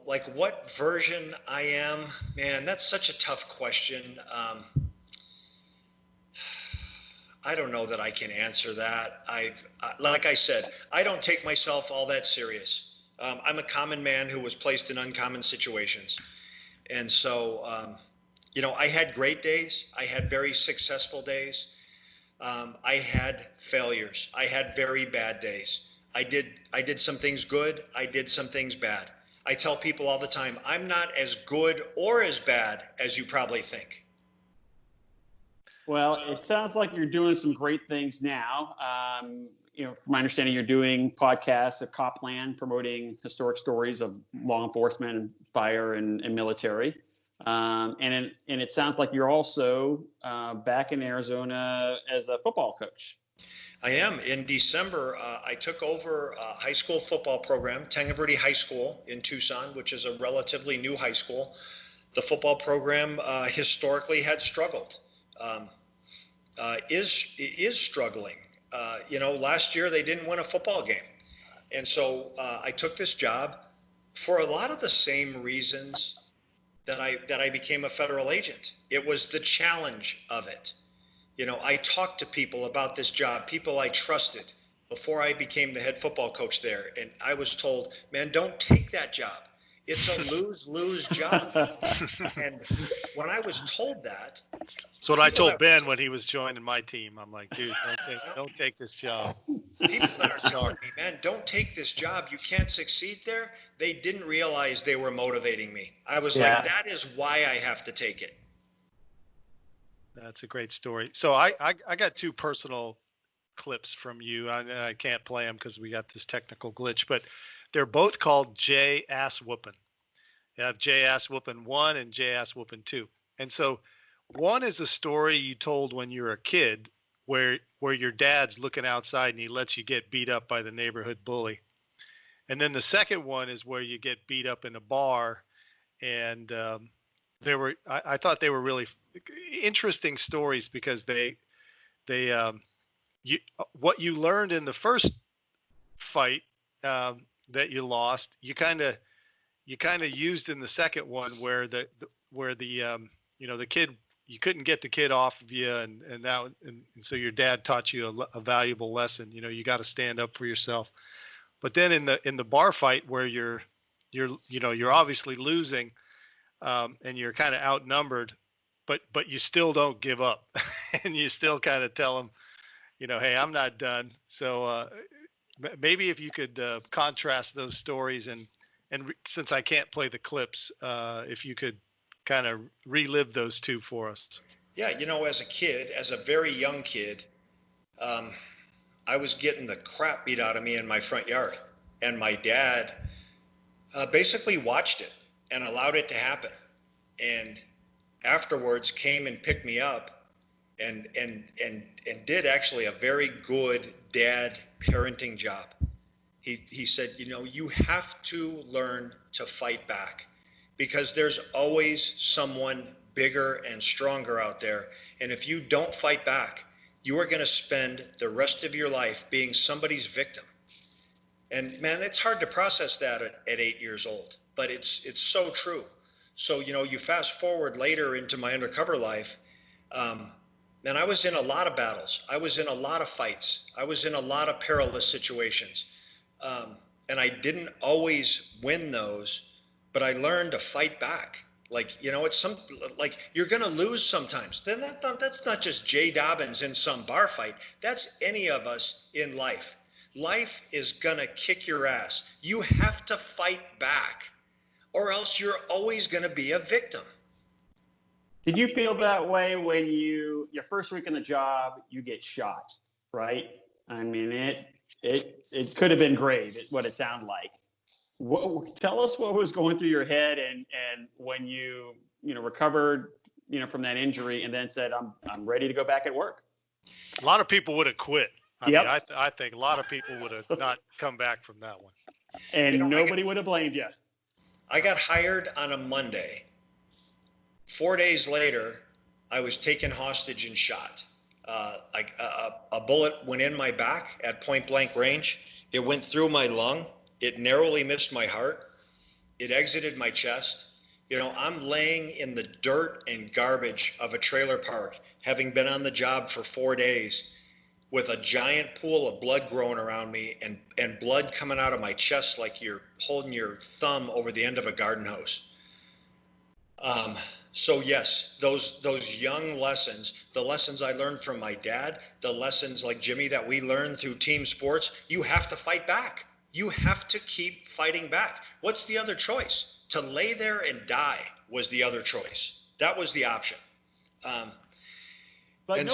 Like what version I am, man, that's such a tough question. I don't know that I can answer that. Like I said, I don't take myself all that serious. I'm a common man who was placed in uncommon situations. And so, I had great days. I had very successful days. I had failures. I had very bad days. I did some things good. I did some things bad. I tell people all the time, I'm not as good or as bad as you probably think. Well, it sounds like you're doing some great things now. From my understanding, you're doing podcasts of Copland promoting historic stories of law enforcement and fire and military. And it sounds like you're also back in Arizona as a football coach. I am. In December, I took over a high school football program, Tanque High School in Tucson, which is a relatively new high school. The football program historically had struggled, is struggling. Last year they didn't win a football game. And so I took this job for a lot of the same reasons that I became a federal agent. It was the challenge of it. I talked to people about this job, people I trusted before I became the head football coach there. And I was told, man, don't take that job. It's a lose-lose job. And when I was told that. That's what I told Ben when he was joining my team. I'm like, dude, don't take this job. People that are telling me, man, don't take this job. You can't succeed there. They didn't realize they were motivating me. I was like, that is why I have to take it. That's a great story. So I got two personal clips from you. I can't play them because we got this technical glitch, but they're both called Jay Ass Whoopin'. You have Jay Ass Whoopin' 1 and Jay Ass Whoopin' 2. And so one is a story you told when you were a kid where your dad's looking outside and he lets you get beat up by the neighborhood bully. And then the second one is where you get beat up in a bar. And I thought they were really interesting stories because what you learned in the first fight that you lost, you kind of used in the second one where the kid, you couldn't get the kid off of you, and so your dad taught you a valuable lesson. You got to stand up for yourself. But then in the bar fight where you're obviously losing, and you're kind of outnumbered, but you still don't give up, and you still kind of tell them, hey, I'm not done. So maybe if you could contrast those stories and since I can't play the clips, if you could kind of relive those two for us. Yeah, as a kid, as a very young kid, I was getting the crap beat out of me in my front yard, and my dad basically watched it and allowed it to happen, and afterwards came and picked me up and did actually a very good dad parenting job. He said, you have to learn to fight back, because there's always someone bigger and stronger out there. And if you don't fight back, you are going to spend the rest of your life being somebody's victim. And man, it's hard to process that at 8 years old, but it's so true. So, you fast forward later into my undercover life, and I was in a lot of battles. I was in a lot of fights. I was in a lot of perilous situations. And I didn't always win those, but I learned to fight back. It's you're going to lose sometimes. Then that's not just Jay Dobyns in some bar fight. That's any of us in life. Life is going to kick your ass. You have to fight back, or else you're always going to be a victim. Did you feel that way when your first week on the job, you get shot, right? I mean, it could have been grave, what it sounded like. Tell us what was going through your head and when you recovered, from that injury and then said, I'm ready to go back at work. A lot of people would have quit. Yep. I think a lot of people would have not come back from that one. And nobody would have blamed you. I got hired on a Monday. 4 days later, I was taken hostage and shot. A bullet went in my back at point blank range. It went through my lung. It narrowly missed my heart. It exited my chest. I'm laying in the dirt and garbage of a trailer park, having been on the job for 4 days, with a giant pool of blood growing around me and blood coming out of my chest like you're holding your thumb over the end of a garden hose. So yes, those young lessons, the lessons I learned from my dad, the lessons like Jimmy that we learned through team sports, you have to fight back. You have to keep fighting back. What's the other choice? To lay there and die was the other choice. That was the option. But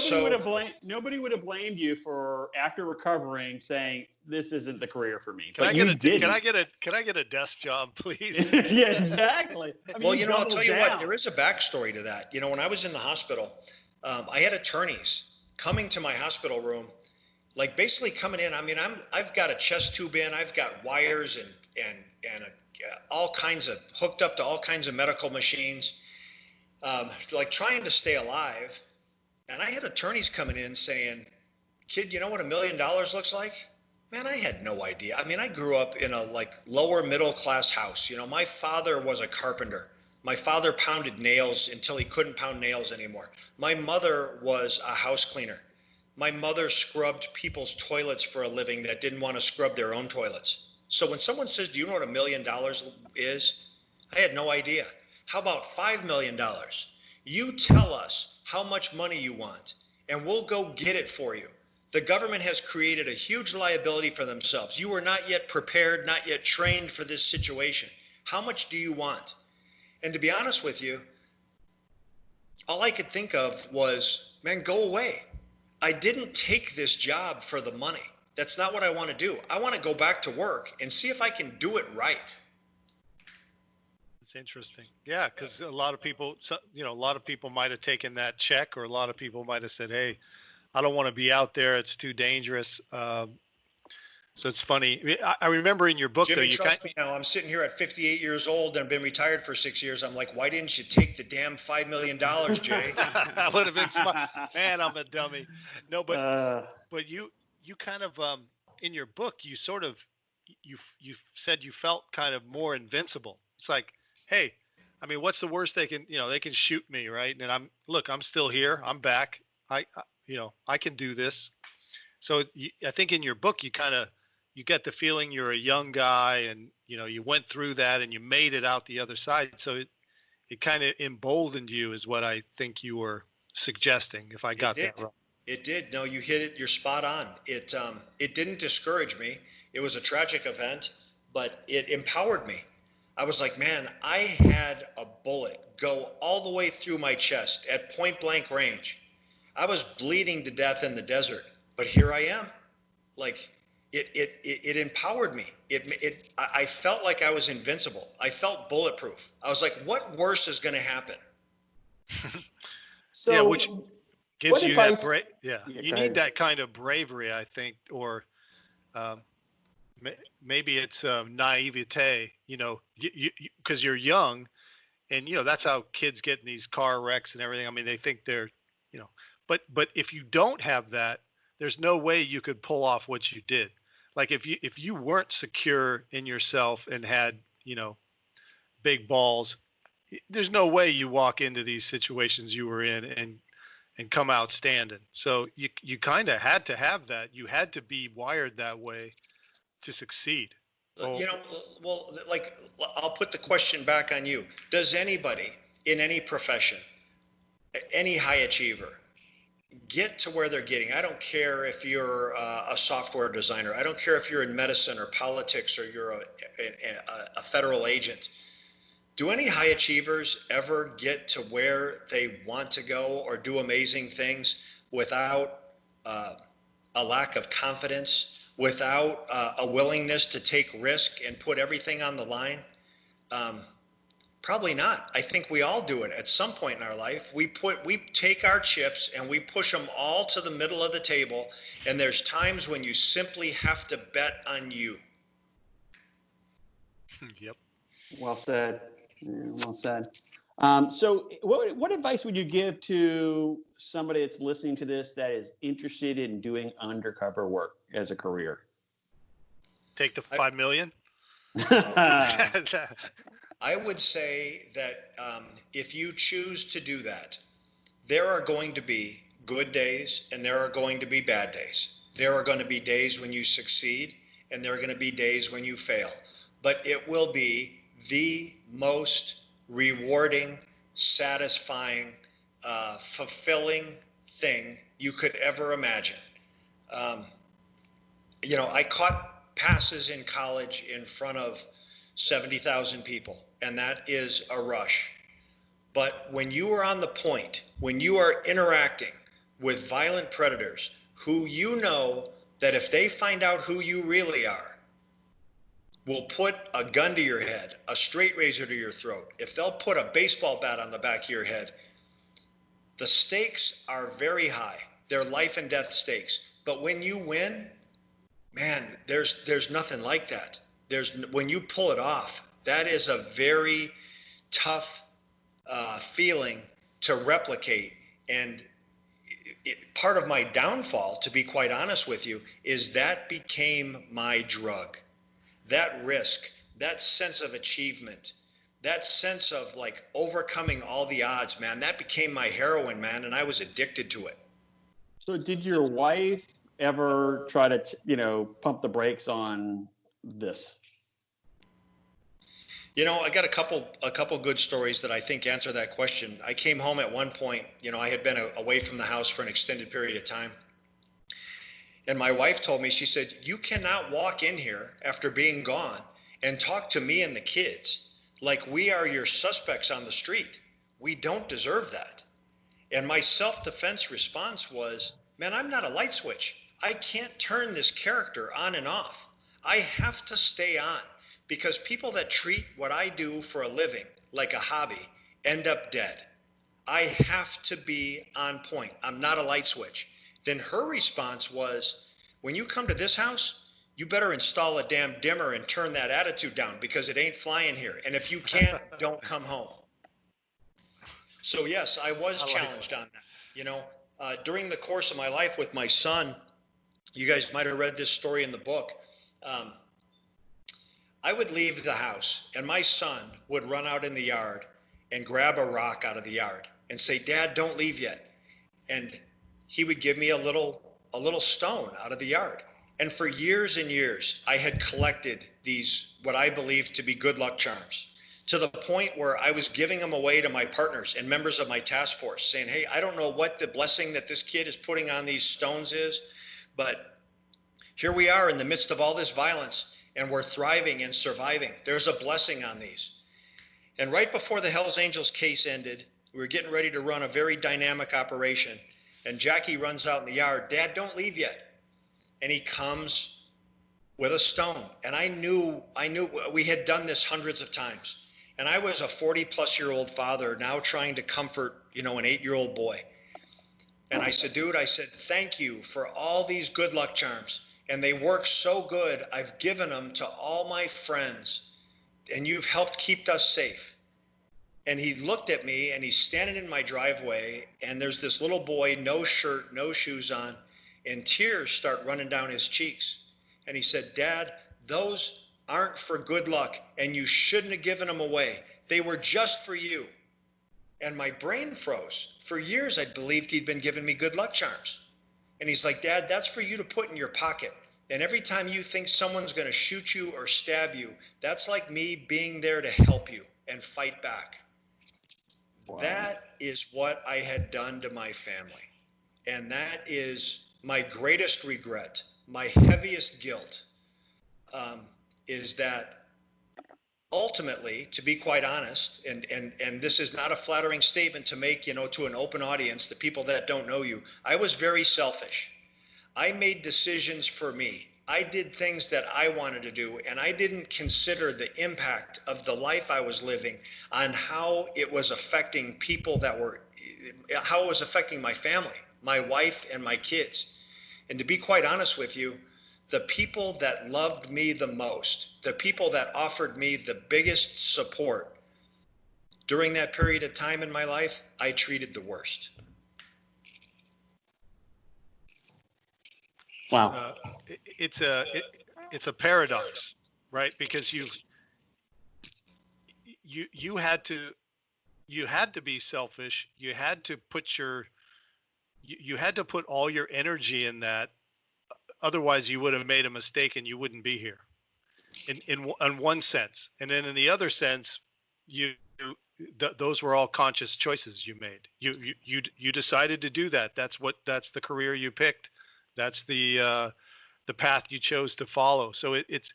nobody would have blamed you for, after recovering, saying this isn't the career for me. Can I get a desk job, please? Yeah, exactly. I'll tell you what, there is a backstory to that. When I was in the hospital, I had attorneys coming to my hospital room, basically coming in. I've got a chest tube in, I've got wires and all kinds of hooked up to all kinds of medical machines, trying to stay alive. And I had attorneys coming in saying, kid, you know what $1 million looks like? Man, I had no idea. I grew up in a lower middle class house. My father was a carpenter. My father pounded nails until he couldn't pound nails anymore. My mother was a house cleaner. My mother scrubbed people's toilets for a living that didn't want to scrub their own toilets. So when someone says, do you know what $1 million is? I had no idea. How about $5 million? You tell us how much money you want, and we'll go get it for you. The government has created a huge liability for themselves. You are not yet prepared, not yet trained for this situation. How much do you want? And to be honest with you, all I could think of was, man, go away. I didn't take this job for the money. That's not what I want to do. I want to go back to work and see if I can do it right. It's interesting. Yeah, because a lot of people might have taken that check, or a lot of people might have said, hey, I don't want to be out there. It's too dangerous. So it's funny. I remember in your book, Jimmy, trust me now, I'm sitting here at 58 years old and I've been retired for 6 years. I'm like, why didn't you take the damn $5 million, Jay? I would have been smart. Man, I'm a dummy. No, but you kind of, in your book, you sort of, you said you felt kind of more invincible. It's like, hey, what's the worst they can shoot me, right? And I'm still here. I'm back. I can do this. So I think in your book, you get the feeling you're a young guy and, you went through that and you made it out the other side. So it kind of emboldened you is what I think you were suggesting, if I got that right. It did. No, you hit it. You're spot on. It didn't discourage me. It was a tragic event, but it empowered me. I was like, man, I had a bullet go all the way through my chest at point blank range. I was bleeding to death in the desert, but here I am. Like it empowered me. I felt like I was invincible. I felt bulletproof. I was like, what worse is going to happen? So yeah, which gives what you advice- that Yeah, you go need ahead. that kind of bravery, I think, or um, maybe it's naivete, you know, because you're young, and you know that's how kids get in these car wrecks and everything. I mean, they think they're, you know, but if you don't have that, there's no way you could pull off what you did. Like if you weren't secure in yourself and had, you know, big balls, there's no way you walk into these situations you were in and come out standing. So you kind of had to have that. You had to be wired that way to succeed. Oh, You know, well, like I'll put the question back on you. Does anybody in any profession, any high achiever, get to where they're getting? I don't care if you're a software designer. I don't care if you're in medicine or politics or you're a federal agent. Do any high achievers ever get to where they want to go or do amazing things without a lack of confidence, without a willingness to take risk and put everything on the line? Probably not. I think we all do it at some point in our life. We take our chips and we push them all to the middle of the table, and there's times when you simply have to bet on you. yep. Well said. Yeah, well said. So what advice would you give to somebody that's listening to this that is interested in doing undercover work as a career? Take the 5 million. I would say that if you choose to do that, there are going to be good days and there are going to be bad days. There are going to be days when you succeed and there are going to be days when you fail. But it will be the most rewarding, satisfying, fulfilling thing you could ever imagine. You know, I caught passes in college in front of 70,000 people, and that is a rush. But when you are on the point, when you are interacting with violent predators who you know that if they find out who you really are, will put a gun to your head, a straight razor to your throat, if they'll put a baseball bat on the back of your head, the stakes are very high. They're life and death stakes. But when you win, man, there's nothing like that. When you pull it off, that is a very tough feeling to replicate. And part of my downfall, to be quite honest with you, is that became my drug. That risk, that sense of achievement, that sense of like overcoming all the odds, man, that became my heroin, man, and I was addicted to it. So did your wife ever try to, pump the brakes on this? You know, I got a couple good stories that I think answer that question. I came home at one point, I had been away from the house for an extended period of time. And my wife told me, she said, you cannot walk in here after being gone and talk to me and the kids like we are your suspects on the street. We don't deserve that. And my self-defense response was, man, I'm not a light switch. I can't turn this character on and off. I have to stay on, because people that treat what I do for a living like a hobby end up dead. I have to be on point. I'm not a light switch. Then her response was, when you come to this house, you better install a damn dimmer and turn that attitude down, because it ain't flying here. And if you can't, don't come home. So yes, I was challenged on that. During the course of my life with my son, you guys might have read this story in the book. I would leave the house and my son would run out in the yard and grab a rock out of the yard and say, Dad, don't leave yet. And he would give me a little stone out of the yard. And for years and years, I had collected these, what I believed to be good luck charms. to the point where I was giving them away to my partners and members of my task force, saying, hey, I don't know what the blessing that this kid is putting on these stones is, but here we are in the midst of all this violence, and we're thriving and surviving. There's a blessing on these. And right before the Hells Angels case ended, we were getting ready to run a very dynamic operation. And Jackie runs out in the yard, Dad, don't leave yet. And he comes with a stone. And I knew we had done this hundreds of times. And I was a 40-plus-year-old father now trying to comfort, an 8-year-old boy. And I said, dude, thank you for all these good luck charms. And they work so good. I've given them to all my friends. And you've helped keep us safe. And he looked at me, and he's standing in my driveway, and there's this little boy, no shirt, no shoes on, and tears start running down his cheeks. And he said, Dad, those aren't for good luck, and you shouldn't have given them away. They were just for you. And my brain froze. For years, I believed he'd been giving me good luck charms. And he's like, Dad, that's for you to put in your pocket. And every time you think someone's going to shoot you or stab you, that's like me being there to help you and fight back. Wow. That is what I had done to my family. And that is my greatest regret, my heaviest guilt, is that ultimately, to be quite honest, and this is not a flattering statement to make, to an open audience, the people that don't know you, I was very selfish. I made decisions for me. I did things that I wanted to do, and I didn't consider the impact of the life I was living on how it was affecting how it was affecting my family, my wife, and my kids. And to be quite honest with you, the people that loved me the most, the people that offered me the biggest support during that period of time in my life, I treated the worst. Wow. It's a paradox, right? Because you had to be selfish. You had to put all your energy in that. Otherwise, you would have made a mistake and you wouldn't be here. In one sense, and then in the other sense, those were all conscious choices you made. You decided to do that. That's the career you picked. That's the path you chose to follow. So it's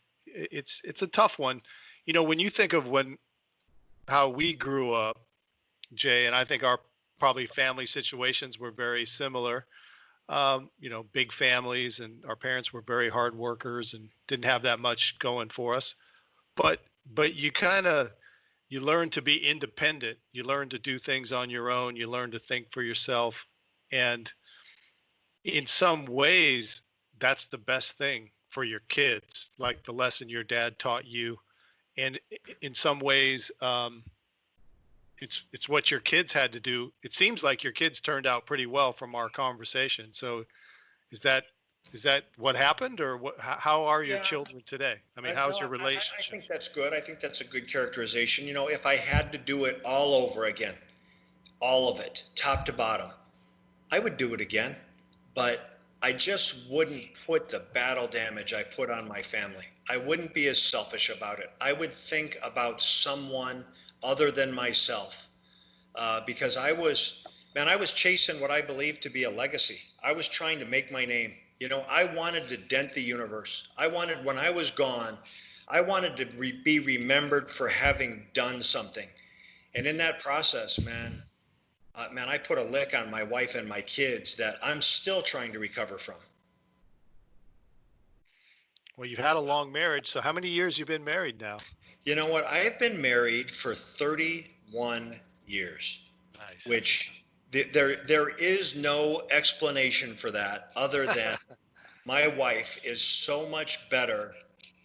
a tough one. When you think of how we grew up, Jay, and I think our probably family situations were very similar. Big families, and our parents were very hard workers and didn't have that much going for us. But you learn to be independent. You learn to do things on your own. You learn to think for yourself. And in some ways, that's the best thing for your kids, like the lesson your dad taught you. And in some ways, it's what your kids had to do. It seems like your kids turned out pretty well from our conversation. So is that what happened, or how are your children today? I mean, how's your relationship? I think that's good. I think that's a good characterization. If I had to do it all over again, all of it, top to bottom, I would do it again. But I just wouldn't put the battle damage I put on my family. I wouldn't be as selfish about it. I would think about someone other than myself, because I was chasing what I believed to be a legacy. I was trying to make my name. I wanted to dent the universe. When I was gone, I wanted to be remembered for having done something. And in that process, I put a lick on my wife and my kids that I'm still trying to recover from. Well, you've had a long marriage. So how many years you've been married now? You know what? I have been married for 31 years, nice. Which there is no explanation for that other than my wife is so much better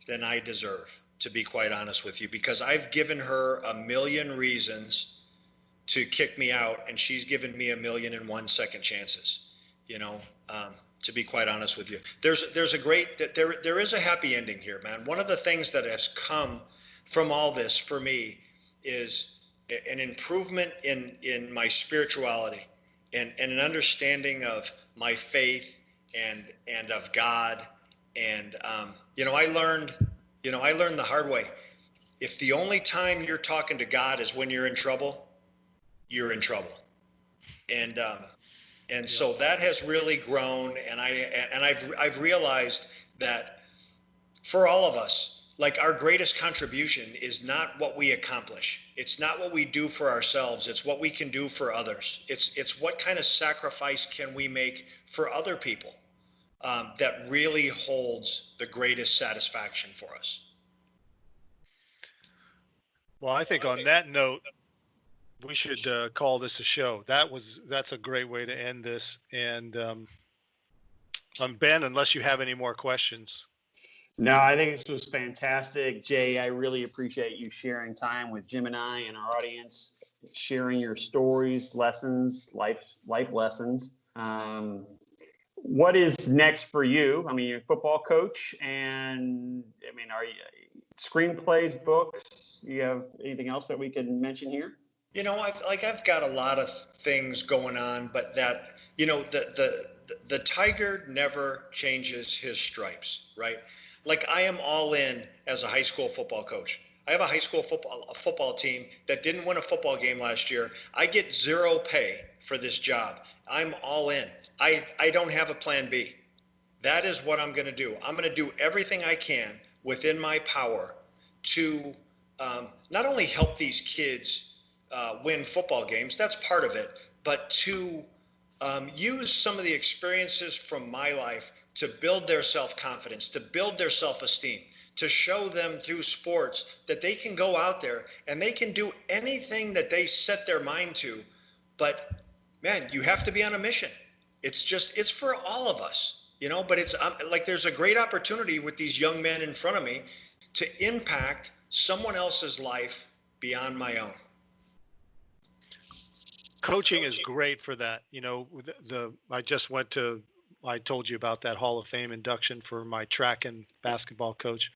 than I deserve, to be quite honest with you, because I've given her a million reasons to kick me out, and she's given me 1,000,001 second chances. To be quite honest with you, there is a happy ending here, man. One of the things that has come from all this for me is an improvement in my spirituality and an understanding of my faith and of God. And I learned the hard way. if the only time you're talking to God is when you're in trouble, you're in trouble. And so that has really grown, and I've realized that for all of us, like, our greatest contribution is not what we accomplish. It's not what we do for ourselves. It's what we can do for others. It's what kind of sacrifice can we make for other people that really holds the greatest satisfaction for us. Well, I think on that note, we should call this a show. That's a great way to end this. And Ben, unless you have any more questions. No, I think this was fantastic. Jay, I really appreciate you sharing time with Jim and I and our audience, sharing your stories, lessons, life lessons. What is next for you? I mean, you're a football coach, and I mean, are you screenplays, books? You have anything else that we can mention here? I've got a lot of things going on, but that, the tiger never changes his stripes, right? Like, I am all in as a high school football coach. I have a high school football team that didn't win a football game last year. I get zero pay for this job. I'm all in. I don't have a plan B. That is what I'm going to do. I'm going to do everything I can within my power to not only help these kids win football games, that's part of it, but to use some of the experiences from my life to build their self-confidence, to build their self-esteem, to show them through sports that they can go out there and they can do anything that they set their mind to. But man, you have to be on a mission. It's for all of us, but it's like, there's a great opportunity with these young men in front of me to impact someone else's life beyond my own. Coaching is great for that. I told you about that Hall of Fame induction for my track and basketball coach.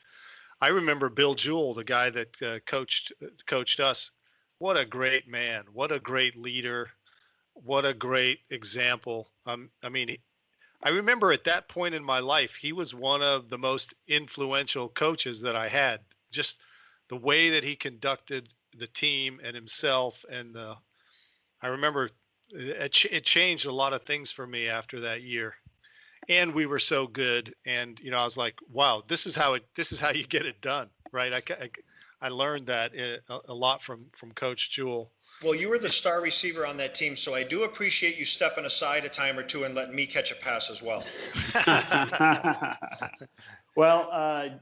I remember Bill Jewell, the guy that coached us. What a great man. What a great leader. What a great example. I remember at that point in my life, he was one of the most influential coaches that I had. Just the way that he conducted the team and himself. And I remember it changed a lot of things for me after that year. And we were so good. And, I was like, wow, this is how you get it done. Right. I learned that a lot from Coach Jewell. Well, you were the star receiver on that team, so I do appreciate you stepping aside a time or two and letting me catch a pass as well. Well,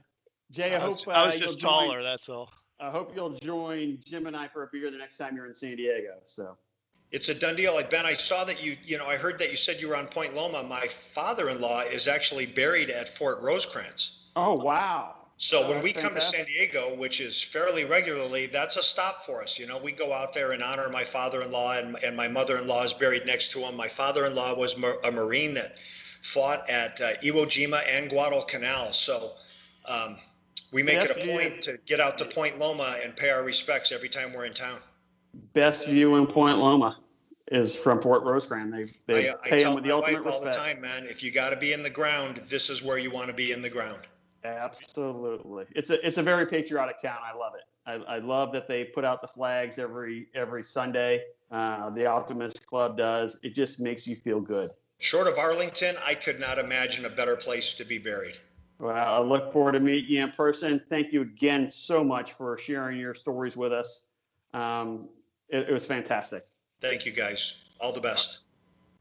Jay, I was just taller, that's all. I hope you'll join Jim and I for a beer the next time you're in San Diego. So it's a done deal. Like, Ben, I saw that I heard that you said you were on Point Loma. My father-in-law is actually buried at Fort Rosecrans. Oh, wow. So when we come to San Diego, which is fairly regularly, that's a stop for us. We go out there and honor my father-in-law, and my mother-in-law is buried next to him. My father-in-law was a Marine that fought at Iwo Jima and Guadalcanal. So we make it a point to get out to Point Loma and pay our respects every time we're in town. Best view in Point Loma is from Fort Rosecrans. They pay them with the ultimate respect. All the time, man. If you got to be in the ground, this is where you want to be, in the ground. Absolutely. It's a very patriotic town. I love it. I love that they put out the flags every Sunday. The Optimist Club does. It just makes you feel good. Short of Arlington, I could not imagine a better place to be buried. Well, I look forward to meeting you in person. Thank you again so much for sharing your stories with us. It was fantastic. Thank you, guys. All the best.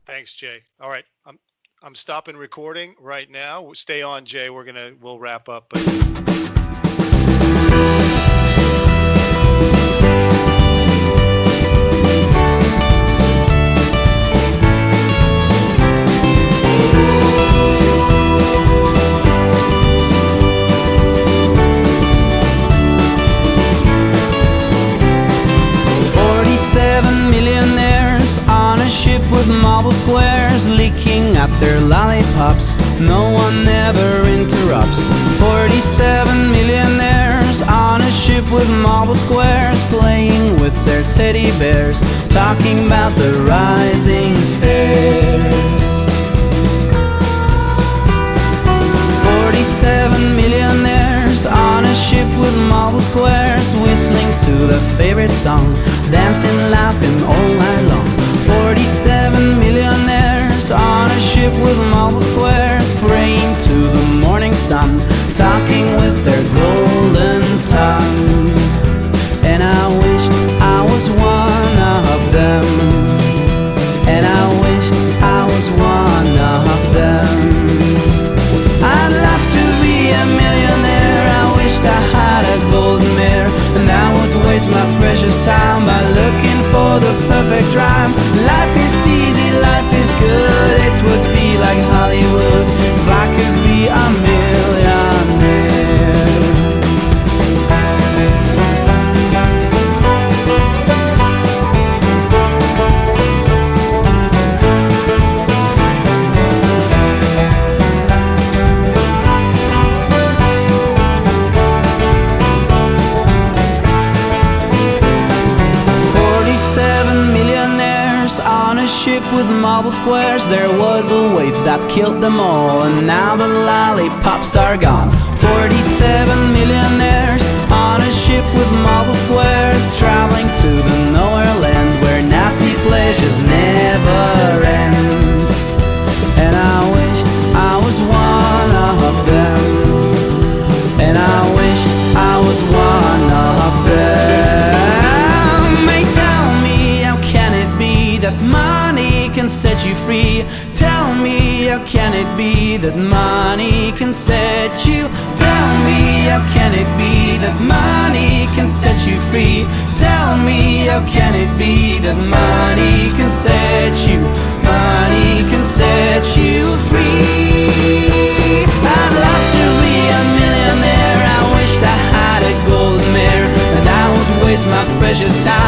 Thanks, Jay. All right. I'm stopping recording right now. Stay on, Jay. We'll wrap up. With marble squares leaking up their lollipops, no one ever interrupts. 47 millionaires on a ship with marble squares, playing with their teddy bears, talking about the rising fares. 47 millionaires on a ship with marble squares. the favorite song, dancing, laughing all night long. 47 millionaires on a ship with marble squares, praying to the morning sun, talking with their golden tongue. And I wished I was one of them, and I wished I was one of them. I'd love to be a millionaire, I wished I had a golden mare, and I would waste my precious time by looking for the perfect rhyme. Life is easy, life is good, it would be like Hollywood if I could be a millionaire. 47 millionaires on a ship with marble squares. There was a wave that killed them all, and now the lollipops are gone. 47 millionaires on a ship with marble squares, traveling to the nowhere land where nasty pleasures never end. And I wished I was one of them, and I wish I was one of them. May tell me, how can it be that money can set you free? Tell me, how can it be that money can set you? Tell me, how can it be that money can set you free? Tell me, how can it be that money can set you? Money can set you free. I'd love to be a millionaire, I wished I had a golden mare, and I would waste my precious time